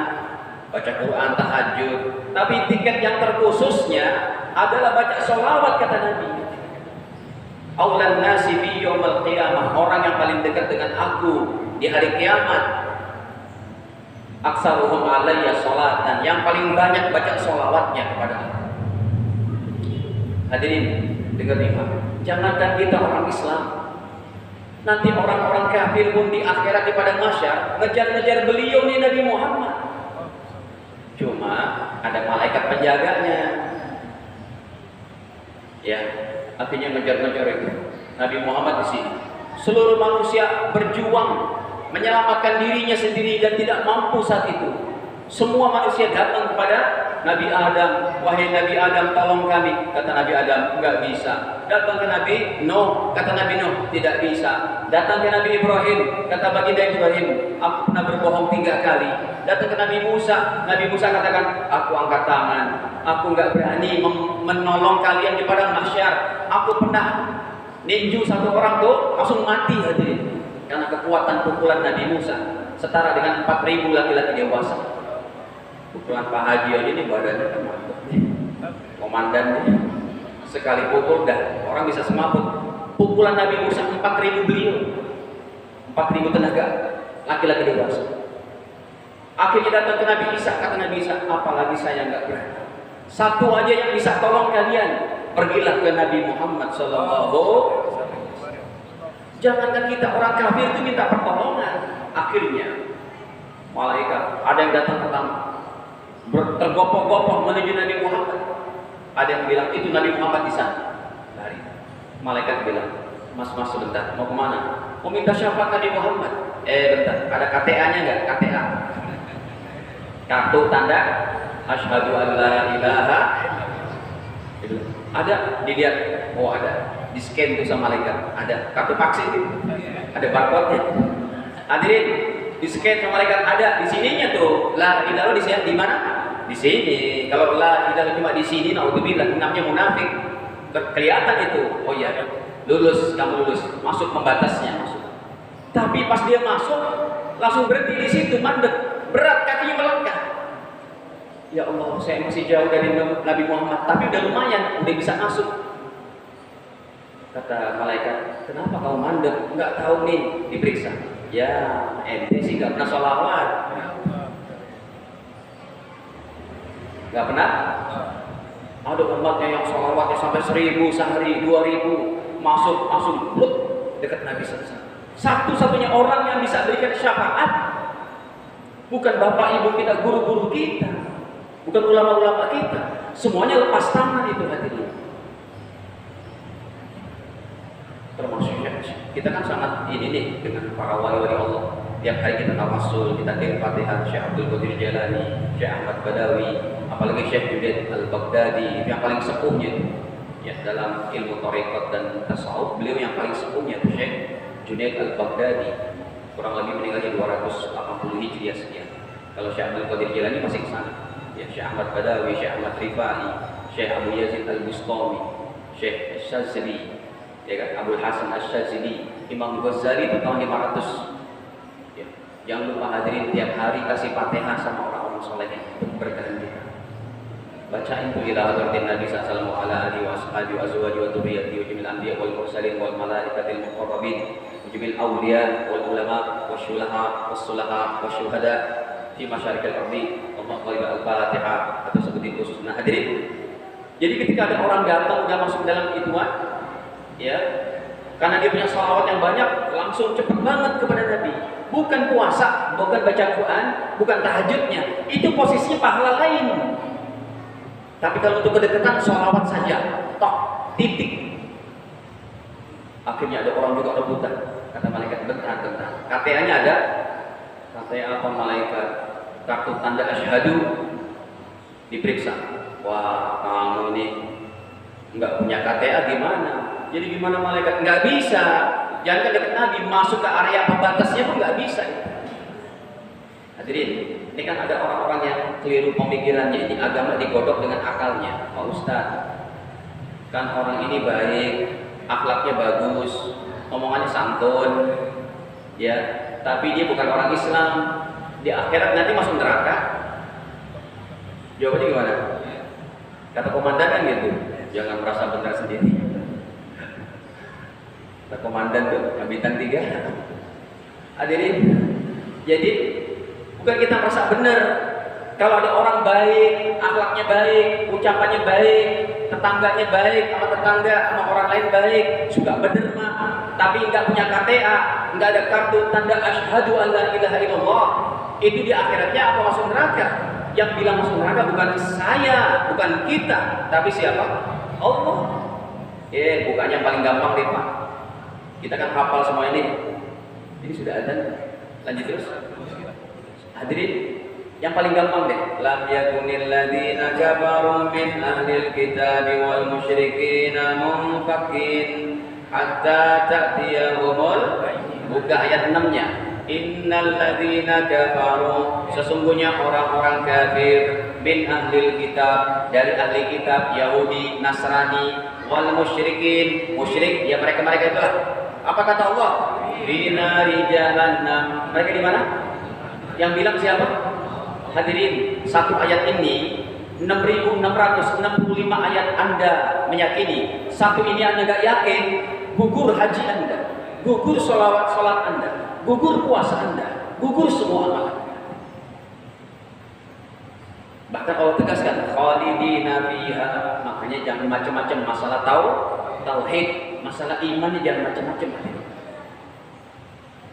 baca Quran, tahajud. Tapi tiket yang terkhususnya adalah baca sholawat, kata Nabi. Aulan nasi bi yaumil qiyamah, orang yang paling dekat dengan aku di hari kiamat, aksaruhum alayya sholatan, yang paling banyak baca sholawatnya kepada aku. Hadirin, dengar nih Pak, jangankan kita orang Islam, nanti orang-orang kafir pun di akhirat di padang mahsyar ngejar-ngejar beliau nih, Nabi Muhammad. Cuma ada malaikat penjaganya, ya, artinya ngejar-ngejar itu. Nabi Muhammad di sini, seluruh manusia berjuang menyelamatkan dirinya sendiri dan tidak mampu saat itu. Semua manusia datang kepada Nabi Adam, wahai Nabi Adam, tolong kami. Kata Nabi Adam, enggak bisa. Datang ke Nabi Nuh, kata Nabi Nuh, tidak bisa. Datang ke Nabi Ibrahim, kata baginda Ibrahim, aku pernah berbohong 3 kali. Datang ke Nabi Musa katakan, aku angkat tangan, aku enggak berani menolong kalian di padang mahsyar. Aku pernah ninju 1 orang tuh langsung mati hadirin, karena kekuatan pukulan Nabi Musa setara dengan 4.000 laki-laki dewasa. Pukulan Pak Haji ini badannya kan mantap nih, komandan nih, sekali pukul dah orang bisa semaput. Pukulan Nabi Musa 4.000 beliau, 4.000 tenaga laki-laki dewasa. Akhirnya datang ke Nabi Isa, kata Nabi Isa, apalagi saya nggak berani. Satu aja yang bisa tolong kalian, pergilah ke Nabi Muhammad SAW. Jangankan kita orang kafir itu minta pertolongan. Akhirnya malaikat ada yang datang pertama, tergopoh-gopoh menuju Nabi Muhammad. Ada yang bilang itu Nabi Muhammad di sana. Lari. Malaikat bilang, mas sebentar, mau kemana? Mau minta syafaat Nabi Muhammad. Bentar, ada KTA-nya nggak? KTA, kartu tanda asyhadu an la ilaha. Ada, dilihat, oh ada, di scan tuh sama malaikat, ada kartu vaksin itu, ada barcode-nya. Hadirin, di scan sama malaikat, ada di sininya tuh. La ilaha di sini, di mana? Di sini. Kalau la ilaha cuma di sini, naudzubillah, namanya munafik. Kelihatan itu. Oh iya, lulus, kamu lulus, masuk pembatasnya, masuk. Tapi pas dia masuk, langsung berhenti di situ, mandek, berat, kakinya melangkah. Ya Allah, saya masih jauh dari Nabi Muhammad, tapi udah lumayan, udah bisa masuk. Kata malaikat, kenapa kamu mandek? Enggak tahu nih, diperiksa. Ya, ente sih gak pernah sholawat. Gak pernah? Ada umatnya yang sholawatnya sampai 1.000 sehari, 2.000, masuk langsung bluk dekat Nabi SAW. Satu-satunya orang yang bisa berikan syafaat bukan bapak ibu kita, guru-guru kita, bukan ulama-ulama kita. Semuanya lepas tangan itu hadirin. Termasuk kita kan sangat ini nih dengan para wali-wali Allah. Tiap hari kita tawassul, kita kirim Fatihah Syekh Abdul Qadir Jalani, Syekh Ahmad Badawi, apalagi Syekh Junaid Al-Baghdadi, itu yang paling sepuhnya itu. Ya, dalam ilmu tarekat dan tasawuf, beliau yang paling sepuhnya itu Syekh Junaid Al-Baghdadi. Kurang lebih meninggalnya 280 Hijriah sekian. Kalau Syekh Abdul Qadir Jalani masih ke sana. Ya, Syekh Ahmad Badawi, Syekh Ahmad Rifai, Syekh Abu Yazid Al-Bustami, Syekh Syazili, ya kan, Abdul Hasan Asy-Syazili, Imam Ghazali itu tahun 500. Ya, jangan lupa hadirin tiap hari kasih Fatihah sama orang-orang soleh untuk berkenan kita. Bacain tuh ila hadratin Nabi sallallahu alaihi wasallam wa azwaji wa dzurriyyati wa jami'il anbiya wal mursalin wal malaikatil muqarrabin wa jami'il awliya wal ulama wasyulaha wassulaha wasyuhada fi masyarikil ardi wa maqalib al-Fatihah, atau sebutin khusus. Nah hadirin, jadi ketika ada orang datang udah masuk dalam ituan, ya, karena dia punya sholawat yang banyak, langsung cepat banget kepada Nabi. Bukan puasa, bukan baca Quran, bukan tahajudnya, itu posisinya pahala lain. Tapi kalau untuk kedekatan, sholawat saja, tok, titik. Akhirnya ada orang juga rebutan. Kata malaikat, bentar. KTA-nya ada. KTA apa malaikat? Kartu tanda asyhadu. Diperiksa. Wah, kamu ini nggak punya KTA gimana? Jadi gimana malaikat? Nggak bisa. Jangan ke dekat Nabi, masuk ke area pembatasnya pun nggak bisa. Hadirin, ini kan ada orang-orang yang keliru pemikirannya. Ini agama digodok dengan akalnya. Pak Ustadz, kan orang ini baik, akhlaknya bagus, omongannya santun, ya, tapi dia bukan orang Islam. Di akhirat nanti masuk neraka. Jawabannya gimana? Kata komandan kan gitu, jangan merasa benar sendiri. Kata komandan tuh, bintang 3. Hadirin, jadi bukan kita merasa benar. Kalau ada orang baik, akhlaknya baik, ucapannya baik, tetangganya baik, sama tetangga, sama orang lain baik, suka berderma, tapi nggak punya KTA, nggak ada kartu tanda asyhadu an la ilaha illallah, itu di akhiratnya apa masuk neraka? Yang bilang masuk neraka bukan saya, bukan kita, tapi siapa? Allah. Bukannya paling gampang deh Pak. Kita kan hafal semua ini. Ini sudah ada. Lanjut terus. Hadirin, Yang paling gampang deh. Lam yakunil ladzina kafaru min ahlil kitabi wal musyrikina munfakin hatta ta'tiyahumul. Buka ayat 6-nya. Innal ladzina kafaru, sesungguhnya orang-orang kafir, min ahlil kitab, dari ahli kitab Yahudi, Nasrani, wal musyrikin, musyrik ya mereka-mereka itulah. Apa kata Allah? Fi nari jahannam. Mereka di mana? Yang bilang siapa? Hadirin, satu ayat ini 6.665 ayat Anda meyakini, satu ini Anda gak yakin, gugur haji Anda, gugur sholat Anda, gugur puasa Anda, gugur semua amalan. Bahkan Allah tegaskan khalidina fiha, makanya jangan macam-macam masalah tauhid, masalah iman jangan macam-macam.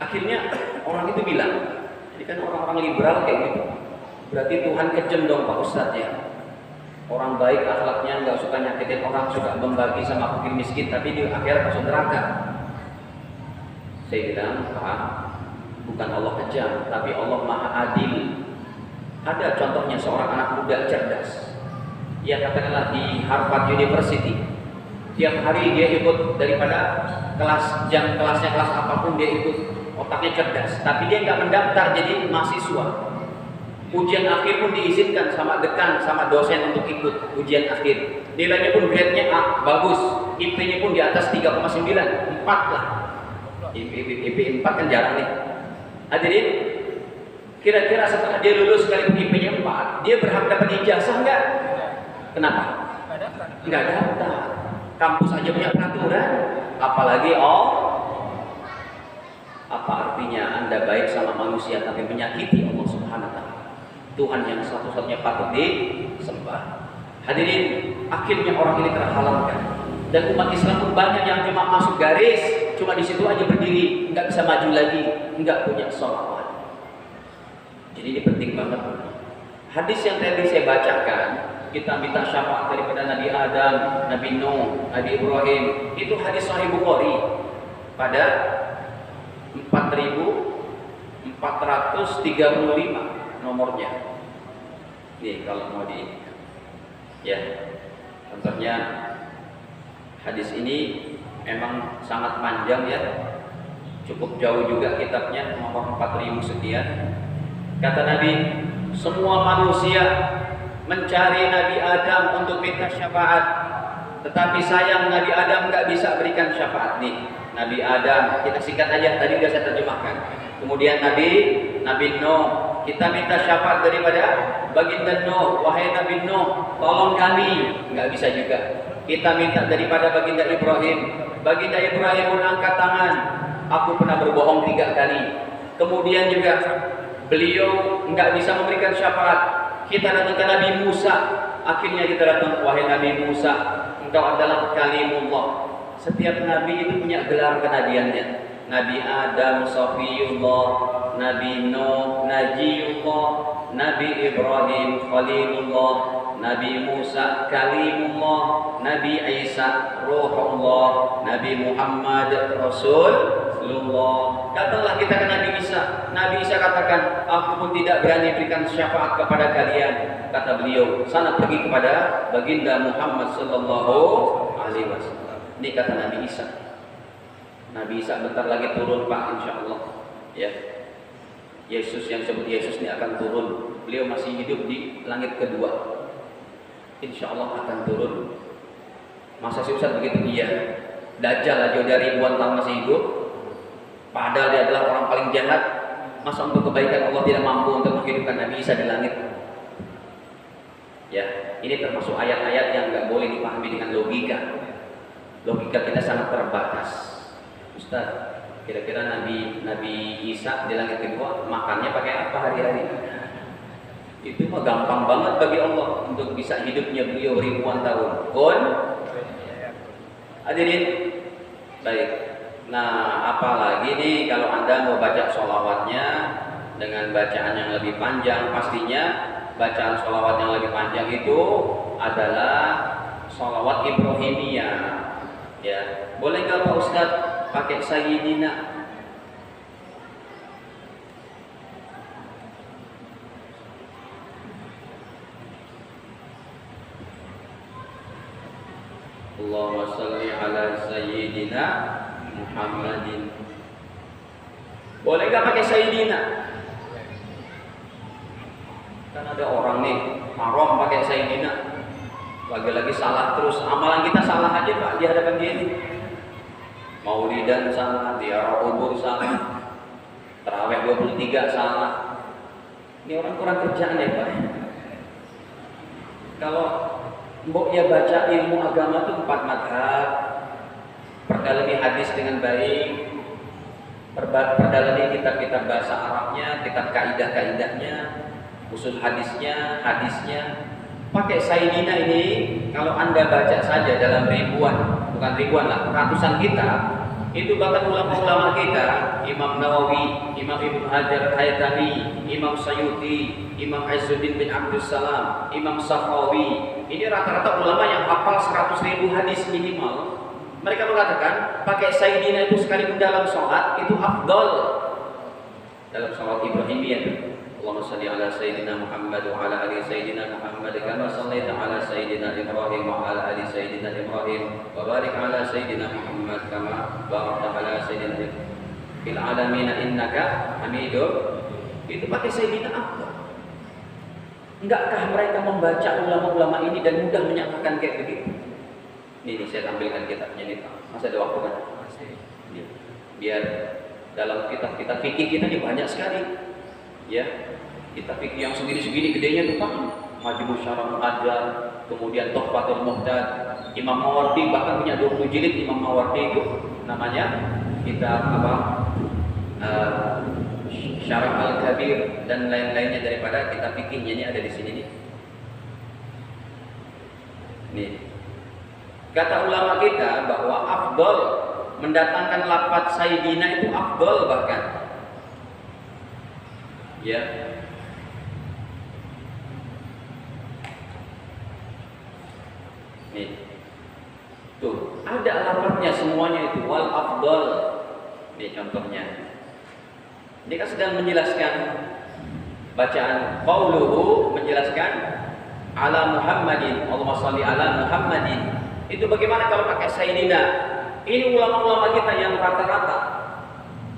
Akhirnya orang itu bilang, jadi kan orang-orang liberal kayak gitu, berarti Tuhan kejam dong Pak Ustadz ya. Orang baik akhlaknya, nggak suka nyakitin orang, suka membagi sama fakir miskin, tapi di akhirat masuk neraka. Saya bilang, Pak, bukan Allah kejam, tapi Allah maha adil. Ada contohnya seorang anak muda cerdas, ya katakanlah di Harvard University, tiap hari dia ikut daripada kelasnya kelas apapun dia ikut, otaknya cerdas, tapi dia nggak mendaftar jadi mahasiswa. Ujian akhir pun diizinkan sama dekan, sama dosen untuk ikut ujian akhir. Nilainya pun grade-nya A, bagus. IP-nya pun di atas 3,9, 4 lah. IP 4 kan jarang nih. Hadirin, kira-kira setelah dia lulus sekalipun IP-nya 4, dia berhak dapat ijazah enggak? Kenapa? Enggak daftar. Kampus aja punya peraturan, apalagi apa artinya Anda baik sama manusia tapi menyakiti Allah Subhanahu wa taala, Tuhan yang satu-satunya patut disembah. Hadirin, akhirnya orang ini terhalalkan, dan umat Islam pun banyak yang cuma masuk garis, cuma di situ aja berdiri, nggak bisa maju lagi, nggak punya sholawat. Jadi ini penting banget. Hadis yang tadi saya bacakan, kita minta syafaat daripada Nabi Adam, Nabi Nuh, Nabi Ibrahim, itu hadis Sahih Bukhari pada 4435 nomornya. Nih kalau mau di ya, contohnya hadis ini memang sangat panjang ya, cukup jauh juga kitabnya, nomor 4000 sekian. Kata Nabi, semua manusia mencari Nabi Adam untuk minta syafaat, tetapi sayang Nabi Adam nggak bisa berikan syafaat. Nih Nabi Adam, kita singkat aja, tadi udah saya terjemahkan. Kemudian Nabi Nuh, kita minta syafaat daripada baginda Nuh, wahai Nabi Nuh, tolong kami, nggak bisa juga. Kita minta daripada baginda Ibrahim pun angkat tangan, aku pernah berbohong 3 kali. Kemudian juga beliau nggak bisa memberikan syafaat. Kita datang ke Nabi Musa, akhirnya kita datang, wahai Nabi Musa, engkau adalah kalimullah. Setiap nabi itu punya gelar kenabiannya. Nabi Adam Safiyullah, Nabi Nuh Najiyullah, Nabi Ibrahim Khalilullah, Nabi Musa Kalimullah, Nabi Isa Ruhullah, Nabi Muhammad Rasulullah. Datanglah kita ke Nabi Isa. Nabi Isa katakan, aku pun tidak berani berikan syafaat kepada kalian. Kata beliau, sana pergi kepada baginda Muhammad sallallahu alaihi wasallam. Ini kata Nabi Isa. Nabi Isa bentar lagi turun Pak, insya Allah. Ya, Yesus yang disebut Yesus ini akan turun. Beliau masih hidup di langit kedua. Insya Allah akan turun. Masa sih Ustaz begitu? Iya. Dajjal aja udah ribuan tahun masih hidup. Padahal dia adalah orang paling jahat. Masa untuk kebaikan Allah tidak mampu untuk menghidupkan Nabi Isa di langit? Ya, ini termasuk ayat-ayat yang nggak boleh dipahami dengan logika. Logika kita sangat terbatas. Ustaz, kira-kira Nabi Isa di langit kedua makannya pakai apa hari-hari? Itu mah gampang banget bagi Allah untuk bisa hidupnya beliau ribuan tahun. Hadirin, baik. Nah, apalagi nih kalau Anda mau baca sholawatnya dengan bacaan yang lebih panjang, pastinya bacaan sholawat yang lebih panjang itu adalah sholawat Ibrahimiyah. Ya, boleh nggak Pak Ustadz pakai Sayyidina? Allahumma salli ala sayyidina Muhammadin. Boleh nggak pakai sayyidina? Kan ada orang nih haram pakai sayyidina. Lagi-lagi salah terus. Amalan kita salah aja Pak di hadapan dia ini. Maulidan salah, ziarah kubur salah, tarawih 23 salah. Ini orang kurang kerjaan ya Pak. Kalau mbok ya baca ilmu agama itu 4 madhab, perdalami hadis dengan baik, perdalami kitab-kitab bahasa Arabnya, kitab kaidah-kaidahnya, usul hadisnya, pakai sayyidina ini. Kalau Anda baca saja dalam ribuan, bukan ribuan lah, ratusan kitab, itu bahkan ulama-ulama kita, Imam Nawawi, Imam Ibnu Hajar Al-Haytami, Imam Sayuti, Imam Izzuddin bin Abdul Salam, Imam Sakhawi, ini rata-rata ulama yang hafal 100.000 hadis minimal. Mereka mengatakan pakai sayyidina itu sekalipun dalam sholat itu afdal. Dalam sholat Ibrahimiyah, Allahumma shalli ala sayyidina Muhammad wa ala ali sayyidina Muhammad kama shallaita ala sayyidina Ibrahim wa ala ali sayyidina Ibrahim wa barik ala sayyidina Muhammad kama barakta ala sayyidina Ibrahim fil alamin innaka Hamidum. Itu pakai sayyidina afdal. Enggakah mereka membaca ulama-ulama ini dan mudah menyatakan kayak begitu? Ini saya tampilkan kitabnya nih Pak. Masih ada waktu kan? Masih. Biar dalam kitab-kitab fikih kita ini banyak sekali. Ya, kitab fikih yang segini-segini gedenya tuh Pak. Majmu' Syarah Mu'adzar, kemudian Tuhfatul Muhtad, Imam Mawardi bahkan punya 20 jilid. Imam Mawardi itu namanya kitab apa? Syarah Al-Kabir dan lain-lainnya daripada kitab fikihnya ini ada di sini nih. Nih. Kata ulama kita bahwa afdol mendatangkan lafaz sayyidina itu afdol bahkan. Ya. Nih. Tuh, ada lafaznya semuanya itu wal afdol. Ini contohnya. Ini kan sedang menjelaskan bacaan qauluhu, menjelaskan ala Muhammadin, Allahumma shalli ala Muhammadin. Itu bagaimana kalau pakai sayyidina? Ini ulama-ulama kita yang rata-rata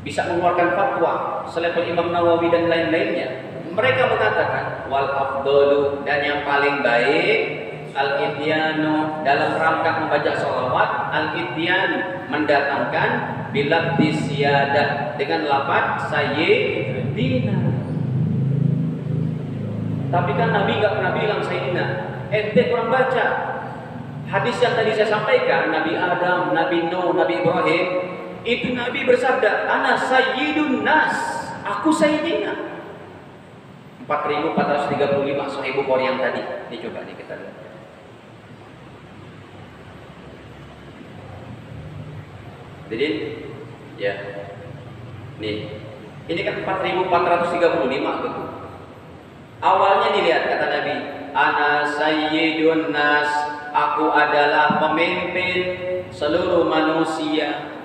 bisa mengeluarkan fatwa selevel Imam Nawawi dan lain-lainnya. Mereka mengatakan wal afdalu, dan yang paling baik al-ityanu, dalam rangka membaca sholawat, al-ityan mendatangkan bilafzi siyadah dengan lafaz sayyidina. Tapi kan Nabi nggak pernah bilang sayyidina. Ente kurang baca hadis yang tadi saya sampaikan. Nabi Adam, Nabi Nuh, Nabi Ibrahim, itu Nabi bersabda, ana sayyidun nas, aku sayyidina. 4435 Sahih Bukhari yang tadi. Ini coba nih kita lihat. Jadi ya, nih ini kan 4435 betul. Awalnya dilihat kata Nabi, ana sayyidun nas, aku adalah pemimpin seluruh manusia.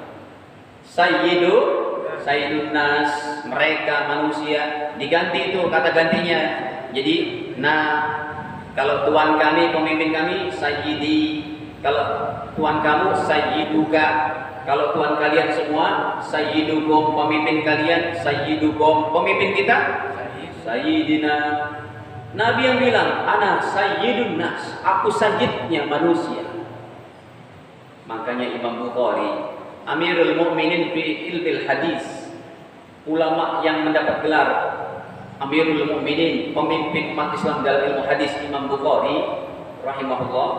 Sayyidun nas, mereka manusia. Diganti itu kata gantinya. Jadi kalau tuan kami, pemimpin kami sayyidi, kalau tuan kamu sayyiduka, kalau tuan kalian semua sayyidukum, pemimpin kalian sayyidukum, pemimpin kita sayyidina. Nabi yang bilang ana sayyidun nas, aku sayyidnya manusia. Makanya Imam Bukhari Amirul Mukminin fi ilmil hadis, ulama yang mendapat gelar Amirul Mukminin, pemimpin umat Islam dalam ilmu hadis, Imam Bukhari rahimahullah.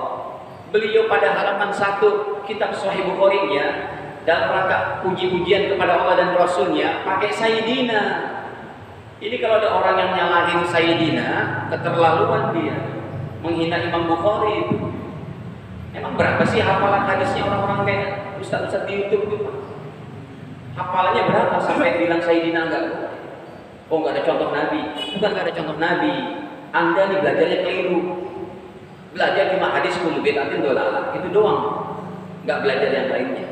Beliau pada halaman 1 kitab Sahih Bukhari-nya dalam rangka puji-pujian kepada Allah dan Rasulnya pakai sayyidina. Ini kalau ada orang yang nyalahin sayyidina, keterlaluan dia, menghina Imam Bukhari itu. Emang berapa sih hafalan hadisnya orang-orang kayak ustaz-ustaz di YouTube itu? Hafalannya berapa sampai bilang sayyidina enggak? Oh, enggak ada contoh Nabi. Bukan enggak ada contoh Nabi. Anda nih belajarnya keliru. Belajar cuma hadis kullu bid'atin dhalalah, itu doang. Enggak belajar yang lainnya.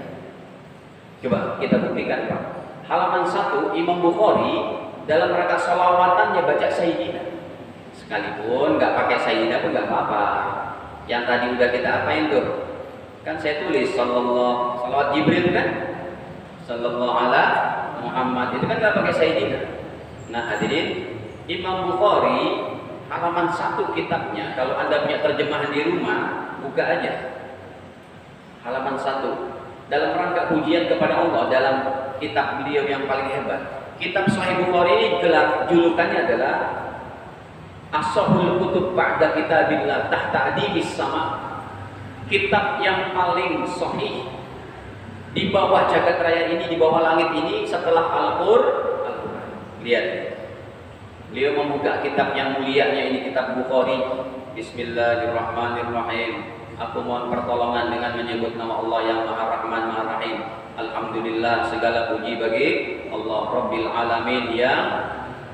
Coba kita buktikan, Pak. Halaman 1 Imam Bukhari dalam rangka sholawatannya baca sayyidina. Sekalipun enggak pakai sayyidina pun enggak apa-apa. Yang tadi udah kita apain tuh? Kan saya tulis sallallahu, salawat Jibril kan? Sallallahu ala Muhammad. Itu kan nggak pakai Sayyidina. Nah hadirin, Imam Bukhari halaman 1 kitabnya, kalau Anda punya terjemahan di rumah, buka aja. Halaman 1. Dalam rangka pujian kepada Allah dalam kitab beliau yang paling hebat. Kitab Sahih Bukhari ini julukannya adalah Ashahul Kutub Ba'da Kitabillah Tahta Adibis Sama. Kitab yang paling sahih di bawah jagat raya ini, di bawah langit ini setelah Al-Qur'an. Lihat, beliau membuka kitab yang mulianya ini, kitab Bukhari. Bismillahirrahmanirrahim. Aku mohon pertolongan dengan menyebut nama Allah yang Maha Rahman Maha Rahim. Alhamdulillah, segala puji bagi Allah Rabbil Alamin yang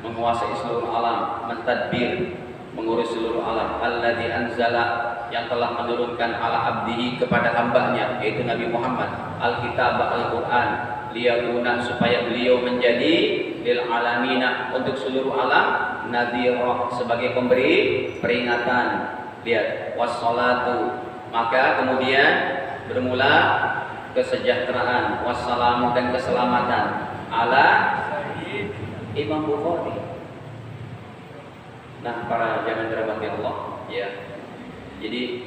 menguasai seluruh alam, mentadbir, mengurus seluruh alam. Alladzi anzala, yang telah menurunkan ala abdihi kepada hambanya, yaitu Nabi Muhammad, Alkitab Al-Quran, liyakuna, supaya beliau menjadi lil alamina, untuk seluruh alam, nadhira, sebagai pemberi peringatan. Lihat, wassalatu, maka kemudian bermula kesejahteraan, wassalamu, dan keselamatan ala Imam Bukhari. Nah, para jamaah dirahmati Allah, ya. Jadi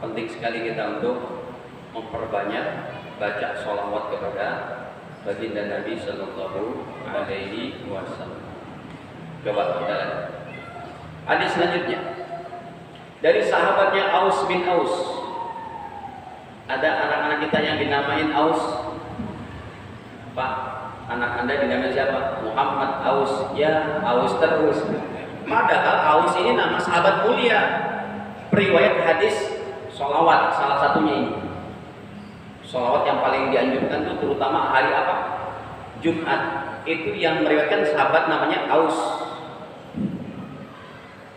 penting sekali kita untuk memperbanyak baca sholawat kepada baginda Nabi Sallallahu Alaihi Wasallam. Coba kita lihat. Hadis selanjutnya dari sahabatnya Aus bin Aus. Ada anak-anak kita yang dinamain Aus. Pak, anak Anda dinamain siapa? Muhammad Aus. Ya, Aus terus. Padahal Aus ini nama sahabat mulia. Riwayat hadis sholawat salah satunya ini. Sholawat yang paling dianjurkan itu terutama hari apa? Jumat. Itu yang meriwayatkan sahabat namanya Aus.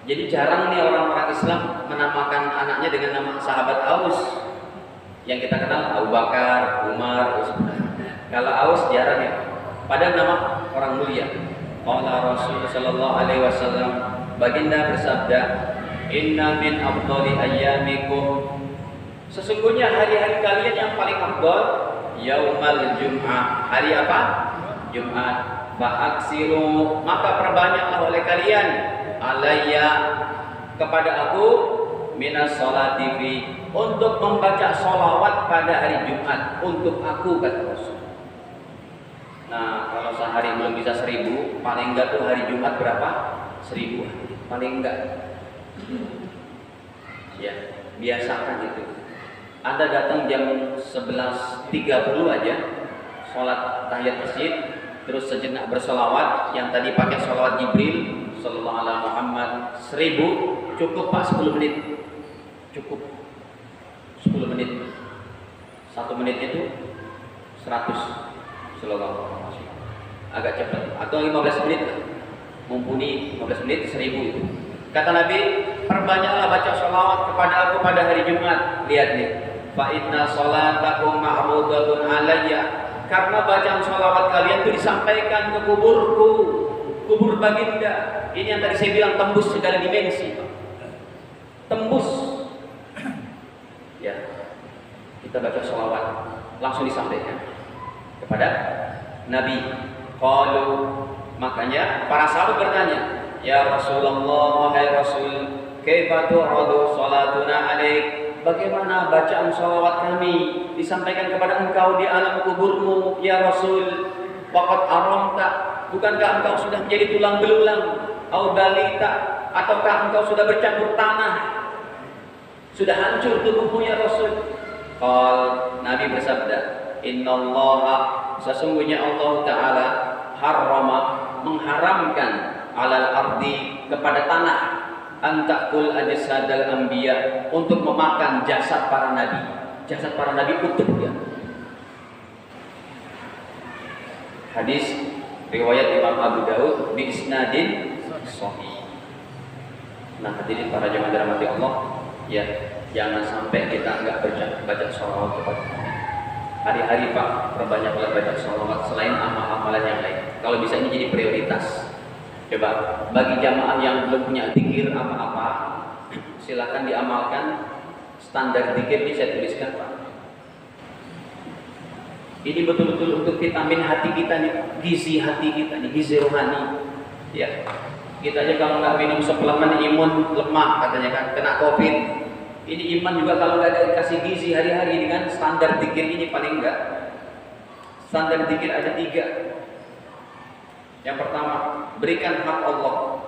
Jadi jarang nih orang-orang Islam menamakan anaknya dengan nama sahabat Aus. Yang kita kenal Abu Bakar, Umar, Utsman. Kalau Aus jarang ya. Padahal nama orang mulia. Qala Rasul sallallahu alaihi wasallam, baginda bersabda, inna min afdali ayyamikum, sesungguhnya hari-hari kalian yang paling afdal yaumal jum'ah, hari apa? Jumat. Fa'aksiru, maka perbanyaklah oleh kalian alayya, kepada aku, minas sholati fi, untuk membaca sholawat pada hari Jumat untuk aku, kata Rasul. Nah, kalau sehari belum bisa 1000, paling enggak tuh hari Jumat berapa? 1000, paling enggak. Ya, biasakan itu. Anda datang jam 11.30 aja, sholat tahiyat masjid, terus sejenak bersolawat, yang tadi pakai solawat Jibril, sallallahu alaihi Muhammad, 1000, cukup Pak, 10 menit. Cukup 10 menit. 1 menit itu 100. Sallallahu alaihi wasallam. Agak cepat. Atau 15 menit. Mumpuni 15 menit 1000 itu. Kata Nabi, perbanyaklah baca sholawat kepada aku pada hari Jumat. Lihat nih, fa inna sholatakum ma'rudatun alayya, karena bacaan sholawat kalian itu disampaikan ke kuburku, kubur baginda. Ini yang tadi saya bilang, tembus segala dimensi. Tembus. Ya, kita baca sholawat langsung disampaikan kepada Nabi. Qalu, makanya para sahabat bertanya, ya Rasulullah, wahai Rasul, kaifa tu'radu salatuna alaik, bagaimana bacaan sholawat kami disampaikan kepada engkau di alam kuburmu, ya Rasul? Waqad aramta, bukankah engkau sudah menjadi tulang belulang? Au balita, ataukah engkau sudah bercampur tanah, sudah hancur tubuhmu, ya Rasul? Qal, Nabi bersabda, innallaha, sesungguhnya Allah Ta'ala harrama, mengharamkan, alal ardi, kepada tanah, antakul ajsadal anbiya, untuk memakan jasad para nabi. Jasad para nabi utuh ya. Hadis riwayat Imam Abu Daud bi isnadin sahih. Nah, hadirin para jemaah dirahmati Allah, ya, jangan sampai kita enggak baca sholawat kepada Nabi. Hari-hari Pak, perbanyaklah baca sholawat selain amal-amalan yang lain. Kalau bisa ini jadi prioritas. Coba bagi jamaah yang belum punya zikir apa-apa, silakan diamalkan Standar zikir ini saya tuliskan Pak. Ini betul-betul untuk vitamin hati kita nih, gizi hati kita nih, gizi rohani. Ya, kita aja kalau nggak minum suplemen imun lemah katanya kan, kena COVID. Ini iman juga kalau nggak ada dikasih gizi hari-hari dengan standar zikir ini paling enggak. Standar zikir ada 3. Yang pertama, berikan hak Allah.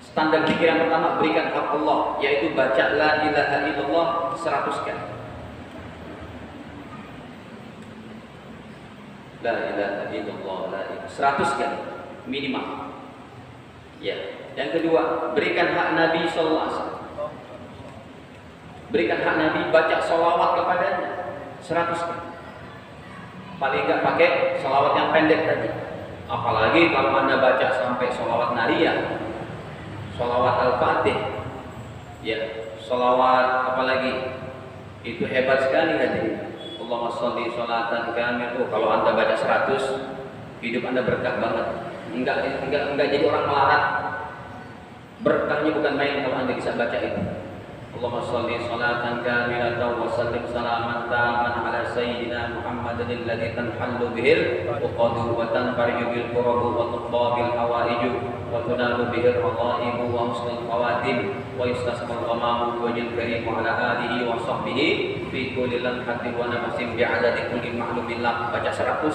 Standar zikir yang pertama, berikan hak Allah, yaitu baca la ilaha illallah 100 kali. La ilaha illallah, la ilaha 100 kali minimal. Ya. Yang kedua, berikan hak Nabi sallallahu alaihi wasallam. Berikan hak Nabi, baca sholawat kepadanya 100 kali. Paling enggak pakai sholawat yang pendek tadi. Apalagi kalau Anda baca sampai sholawat nariyah, sholawat al-fatih, ya, sholawat apalagi, itu hebat sekali hadirin. Allahumma sholli sholatan kamil. Kalau Anda baca 100, hidup Anda berkah banget. Enggak jadi orang melarat. Berkahnya bukan main kalau Anda bisa baca itu. Allahumma sholli sholatan kamilatan wa sallim salaman taman ala sayyidina Muhammadin alladzi tanhallu bihil uqadu wa tanfariju bil qurabu wa tuqba bil hawaiju wa tunalu bihil radaibu wa husnul khawatim wa yustasqal ghamamu wa wajhil karim wa ala alihi wa sahbihi fi kulli lamhatin wa nafasin bi adadi kulli ma'lumin lah. Baca 100,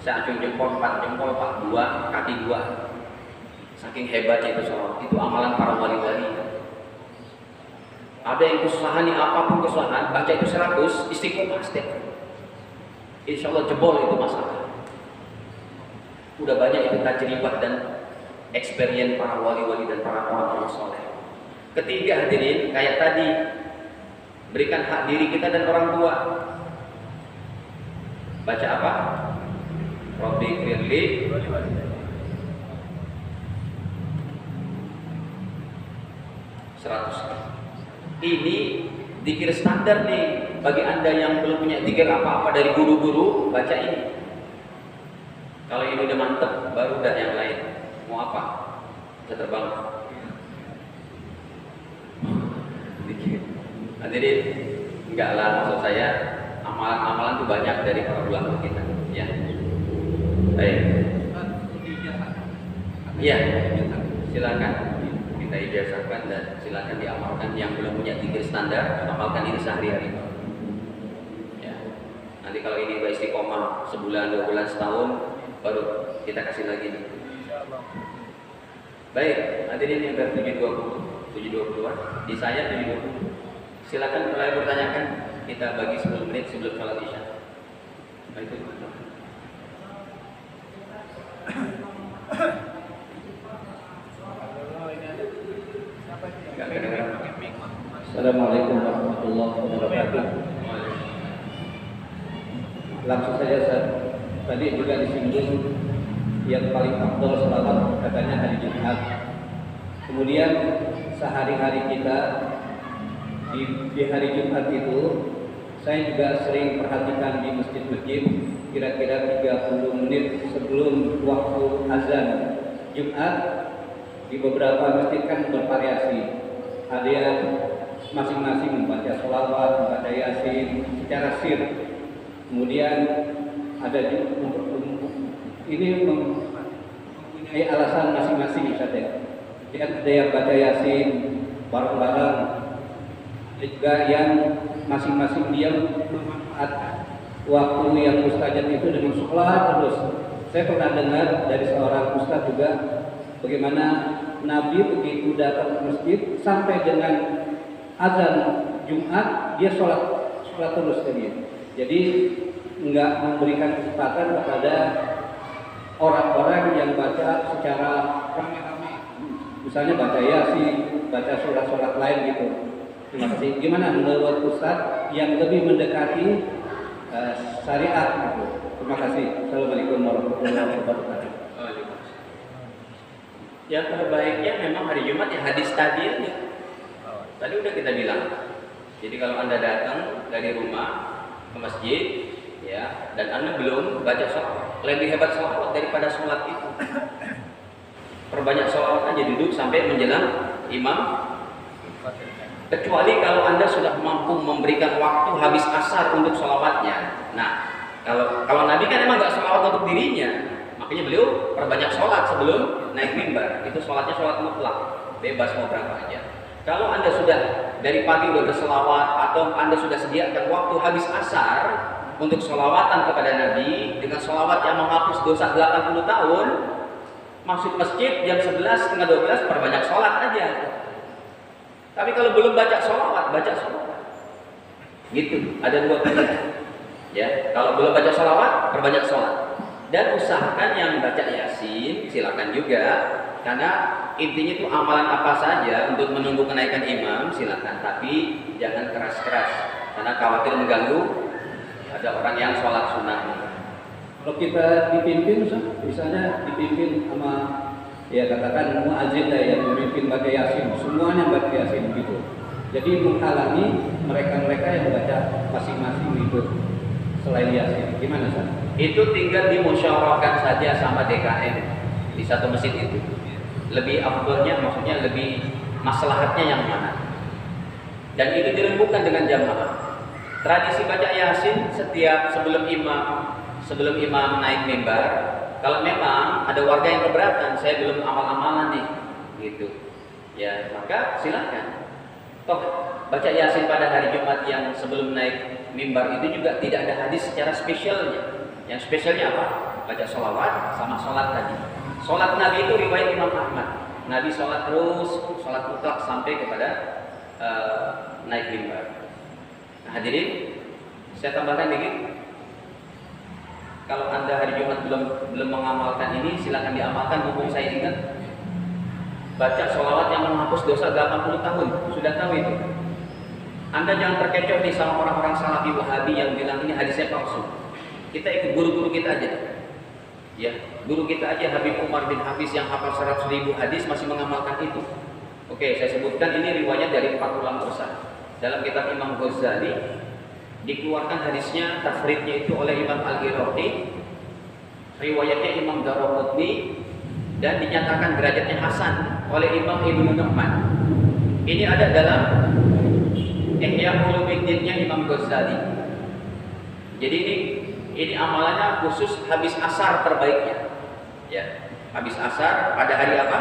saya acung jempol 4 jempol Pak, 2 kaki 2. Saking hebatnya itu sholawat. Itu amalan para wali-wali. Ada yang kesusahan, apapun kesusahan, baca itu 100, istiqomah setiap hari. Insya Allah jebol itu masalah. Udah banyak itu tajribah dan experience para wali-wali dan para orang-orang soleh. Ketiga hadirin, kayak tadi, berikan hak diri kita dan orang tua. Baca apa? Rabbi firli 100. Ini zikir standar nih bagi Anda yang belum punya zikir apa-apa dari guru-guru, baca ini. Kalau ini udah mantep, baru udah yang lain. Mau apa? Bisa terbang. Zikir. Hadirin, enggak lah, maksud saya amalan-amalan itu banyak dari para ulama kita, ya. Baik. Iya, silakan. Kita ijazahkan dan silakan diamalkan. Yang belum punya zikir standar, amalkan ini sehari-hari. Ya. Nanti kalau ini istiqomah sebulan, 2 bulan, setahun, baru kita kasih lagi. Baik, hadirin yang ber 7.20-an, di saya 7.20. Silakan mulai bertanyakan, kita bagi 10 menit sebelum salat isya. Baik itu. Assalamualaikum warahmatullahi wabarakatuh. Langsung saja Ustaz. Tadi juga disinggung yang paling afdal selawat katanya hari Jumat. Kemudian sehari-hari kita di hari Jumat itu saya juga sering perhatikan di masjid-masjid kira-kira 30 menit sebelum waktu azan Jumat. Di beberapa masjid kan bervariasi. Ada yang masing-masing membaca sholawat, membaca yasin secara sir. Kemudian ada juga ini mempunyai alasan masing-masing saja. Ada yang baca yasin bareng-bareng, ada juga yang masing-masing dia memanfaatkan waktu yang mustajab itu dengan sholat terus. Saya pernah dengar dari seorang ustaz juga bagaimana Nabi begitu datang ke masjid sampai dengan azan Jumat dia sholat terus tadi. Jadi enggak memberikan kesempatan kepada orang-orang yang baca secara ramai-ramai. Misalnya baca yasin, baca surat-surat lain gitu. Terima kasih. Gimana menurut Ustaz yang lebih mendekati syariat gitu? Terima kasih. Assalamualaikum warahmatullahi wabarakatuh. Yang terbaiknya memang hari Jumat ya hadis tadi aja. Tadi udah kita bilang. Jadi kalau Anda datang dari rumah ke masjid, ya, dan Anda belum baca sholawat, lebih hebat sholawat daripada sholat itu. Perbanyak sholawat aja, duduk sampai menjelang imam Kecuali kalau Anda sudah mampu memberikan waktu habis asar untuk sholawatnya. Nah, kalau Nabi kan emang nggak sholawat untuk dirinya, makanya beliau perbanyak sholat sebelum naik mimbar. Itu sholatnya sholat mutlak, bebas mau berapa aja. Kalau Anda sudah dari pagi udah berselawat atau Anda sudah sediakan waktu habis asar untuk sholawatan kepada Nabi dengan sholawat yang menghapus dosa 80 tahun, masuk masjid jam 11, setengah 12 perbanyak sholat aja. Tapi kalau belum baca sholawat, baca sholawat. Gitu, ada dua pilihan. Ya, kalau belum baca sholawat, perbanyak sholat. Dan usahakan yang baca Yasin, silakan juga. Karena intinya itu amalan apa saja untuk menunggu kenaikan imam, silakan. Tapi jangan keras-keras, karena khawatir mengganggu ada orang yang sholat sunnah. Kalau kita dipimpin, misalnya dipimpin sama ya katakan muadzin yang memimpin baca Yasin, semuanya baca Yasin gitu. Jadi menghalangi mereka-mereka yang baca masing-masing gitu selain Yasin. Gimana Ustaz? Itu tinggal dimusyawarahkan saja sama DKM di satu masjid itu. Lebih afdolnya, maksudnya lebih maslahatnya yang mana? Dan itu dirembukan dengan jamaah. Tradisi baca Yasin setiap sebelum imam naik mimbar. Kalau memang ada warga yang keberatan, saya belum amal-amalan nih, gitu. Ya, maka silakan. Toh baca Yasin pada hari Jumat yang sebelum naik mimbar itu juga tidak ada hadis secara spesialnya. Yang spesialnya apa? Baca sholawat sama sholat tadi. Sholat Nabi itu riwayat Imam Ahmad. Nabi sholat terus, sholat mutlak sampai kepada naik mimbar. Nah, hadirin, saya tambahkan dikit. Kalau Anda hari Jumat belum mengamalkan ini, silakan diamalkan. Mumpung saya ingat, baca sholawat yang menghapus dosa 80 tahun. Sudah tahu itu. Anda jangan terkecoh nih sama orang-orang Salafi Wahabi yang bilang ini hadisnya palsu. Kita ikut guru-guru kita aja. Ya, guru kita aja Habib Umar bin Hafiz yang hafal 100.000 hadis masih mengamalkan itu. Oke, saya sebutkan ini riwayat dari 4 ulama besar. Dalam kitab Imam Ghazali dikeluarkan hadisnya, tafridnya itu oleh Imam Al-Iraqi, riwayatnya Imam Daraqutni, dan dinyatakan derajatnya hasan oleh Imam Ibnu Nu'man. Ini ada dalam Ihya Ulumuddinnya Imam Ghazali. Jadi ini amalannya khusus habis asar terbaiknya. Ya, habis asar pada hari apa?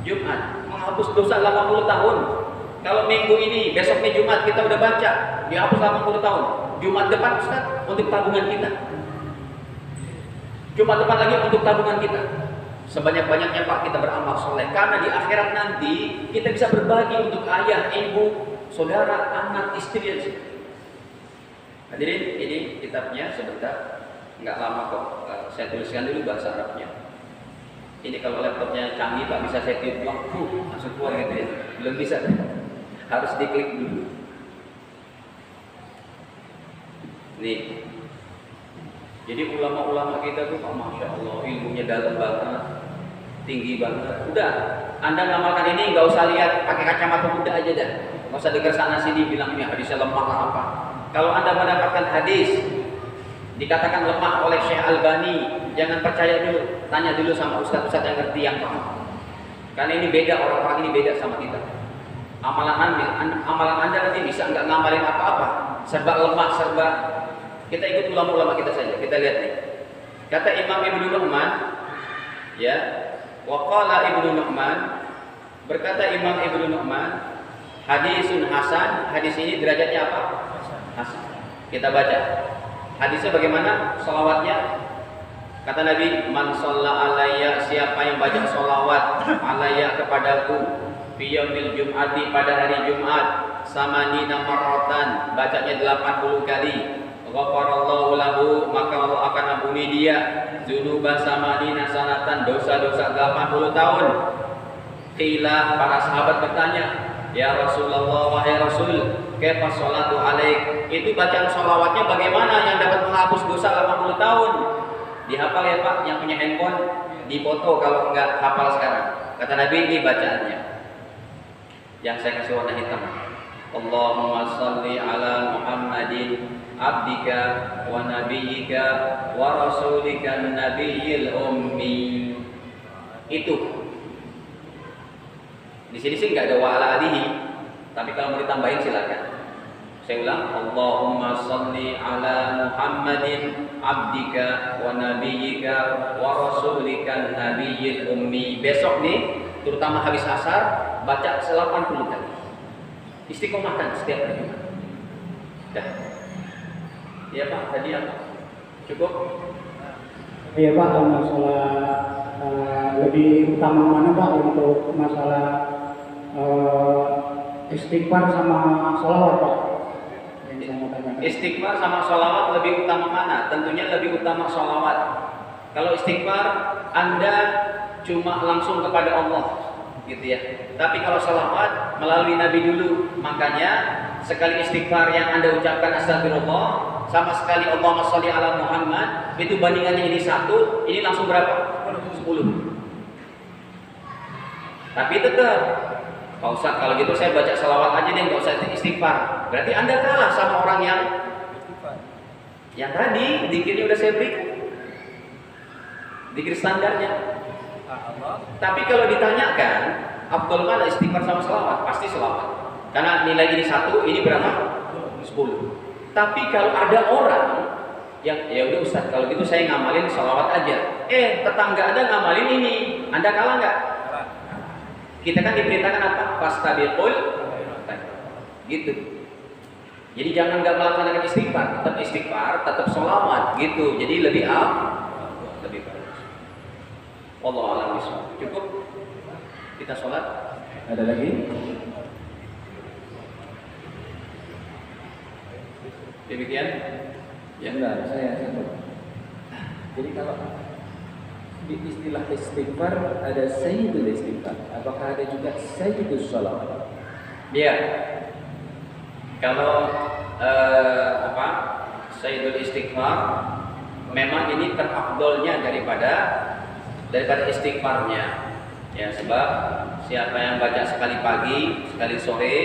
Jumat. Menghapus dosa 80 tahun. Kalau minggu ini, besok nih Jumat kita udah baca, dihapus 80 tahun. Jumat depan Ustaz untuk tabungan kita. Jumat depan lagi untuk tabungan kita. Sebanyak-banyaknya Pak kita beramal soleh. Karena di akhirat nanti kita bisa berbagi untuk ayah, ibu, saudara, anak, istri dan sebagainya. Hadirin, ini kitabnya sebentar, nggak lama kok. Saya tuliskan dulu bahasa Arabnya. Ini kalau laptopnya canggih Pak bisa saya tiup langsung keluar gitu ya. Belum bisa deh. Harus diklik dulu. Nih. Jadi ulama-ulama kita tuh, masya Allah, ilmunya dalam banget, tinggi banget. Udah, Anda ngamalkan ini nggak usah lihat pakai kacamata kuda aja dah. Nggak usah dengar sana sini bilang ini hadisnya lemah lah apa. Kalau Anda mendapatkan hadis dikatakan lemah oleh Syekh Albani, jangan percaya dulu, tanya dulu sama ustaz-ustaz yang ngerti, yang paham. Karena ini beda, orang-orang ini beda sama kita. Amalan Anda nanti bisa nggak ngamalin apa-apa, serba lemah, serba. Kita ikut ulama-ulama kita saja. Kita lihat nih. Kata Imam Ibnu Nu'man, ya, waqala Ibnu Nu'man, berkata Imam Ibnu Nu'man, hadisun hasan, hadis ini derajatnya apa? Hasan. Kita baca. Hadisnya bagaimana? Salawatnya. Kata Nabi, man shalla alayya, siapa yang baca salawat alayya kepadaku fi yaumil jum'ati, pada hari Jumat, samanina marratan, bacanya 80 kali. Ghafarallahu lahu, maka Allah akan ampuni dia dzunuba samanina sanatan, dosa-dosa 80 tahun. Qila, para sahabat bertanya, ya Rasulullah, wahai Rasul, kaifa sholatu alaik, itu bacaan sholawatnya bagaimana yang dapat menghapus dosa 80 tahun? Dihafal ya Pak, yang punya handphone dipoto kalau enggak hafal sekarang. Kata Nabi, ini bacaannya yang saya kasih warna hitam. Allahumma shalli ala Muhammadin abdika wa nabiyyika wa rasulika nabiyil ummi. Itu di sini sih nggak ada wa ala alihi, Tapi kalau mau ditambahin silakan. Saya ulang, Allahumma salli ala Muhammadin abdika wa nabiyyika wa rasulika nabiyyil ummi. Besok nih, terutama habis asar, baca 80 kali. Istiqomahkan setiap hari. Dah. Iya Pak, tadi apa? Cukup? Iya Pak, masalah lebih utama mana Pak untuk masalah istighfar sama sholawat Pak? Istighfar sama sholawat lebih utama mana? Tentunya lebih utama sholawat. Kalau istighfar Anda cuma langsung kepada Allah, gitu ya. Tapi kalau sholawat melalui Nabi dulu. Makanya sekali istighfar yang Anda ucapkan astagfirullah, sama sekali Allahumma sholli ala Muhammad, itu bandingannya ini 1, ini langsung berapa? 10. Tapi tetap, Pak Ustadz, kalau gitu saya baca salawat aja deh, nggak usah istighfar. Berarti Anda kalah sama orang yang tadi zikirnya udah saya berikan, zikir standarnya. Tapi kalau ditanyakan, afdal mana istighfar sama salawat? Pasti salawat. Karena nilai ini 1, ini berapa? 10. Tapi kalau ada orang yang ya udah Ustadz, kalau gitu saya ngamalin salawat aja. Tetangga Anda ngamalin ini, Anda kalah nggak? Kita kan diperintahkan apa? Fastabiqul gitu. Jadi jangan nggak melaksanakan istighfar, tetap istighfar, tetap sholawat gitu. Jadi lebih lebih bagus. Allah alam bismillah. Cukup kita sholat. Ada lagi? Demikian. Ya enggak, saya satu. Jadi kalau di istilah istighfar ada sayyidul istighfar, apakah ada juga sayyidul sholawat? Ya. Kalau sayyidul istighfar memang ini terafdolnya daripada istighfarnya. Ya, sebab siapa yang baca sekali pagi, sekali sore,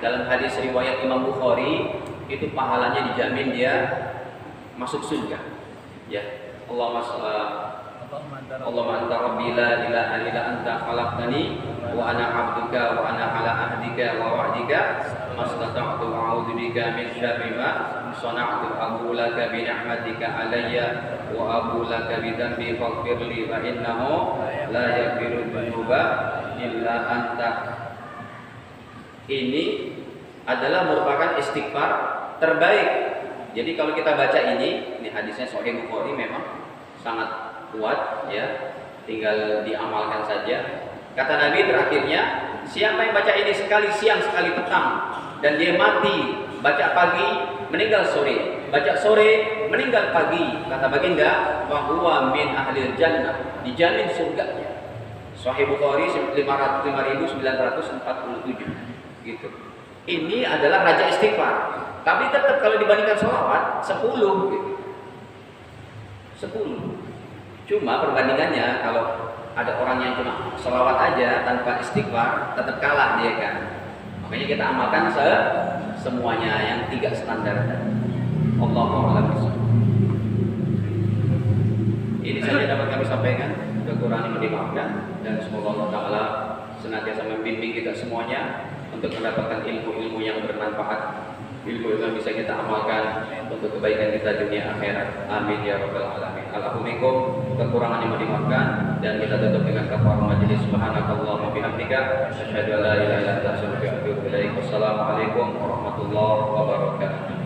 dalam hadis riwayat Imam Bukhari, itu pahalanya dijamin dia masuk surga. Ya. Allahumma anta rabbi la ilaha illa anta khalaqtani wa ana 'abduka wa ana 'ala ahdika wa wa'dika mastata'tu a'udzu bika min syarri ma sana'tu abu laka bi ni'matika 'alayya wa abu laka bi dhanbi faghfir li fa innahu la yaghfiru dzunuba illa anta. Ini adalah merupakan istighfar terbaik. Jadi kalau kita baca ini hadisnya Sahih Bukhari memang sangat kuat ya, tinggal diamalkan saja. Kata Nabi terakhirnya, siapa yang baca ini sekali siang sekali petang dan dia mati, baca pagi meninggal sore, baca sore meninggal pagi, kata baginda, wa huwa min ahlil jannah, dijamin surganya. Sahih Bukhari 5947 gitu. Ini adalah raja istighfar. Tapi tetap kalau dibandingkan sholawat 10 gitu. 10. Cuma perbandingannya kalau ada orang yang cuma sholawat aja tanpa istighfar, tetap kalah dia kan. Makanya kita amalkan semuanya yang 3 standar. Allahu a'lam bishawab. Ini saja dapat kami sampaikan. Kekurangan yang dimaafkan dan semoga Allah Taala senantiasa membimbing kita semuanya untuk mendapatkan ilmu-ilmu yang bermanfaat, ilmu yang bisa kita amalkan untuk kebaikan kita dunia akhirat. Amin ya rabbal alamin. Alhamdulillah, kekurangan yang dimaafkan dan kita tutup dengan kafaratul majelis. Subhanakallahumma bihamdika asyhadu an la ilaha illa anta astaghfiruka wa atubu ilaik. Wassalamualaikum warahmatullahi wabarakatuh.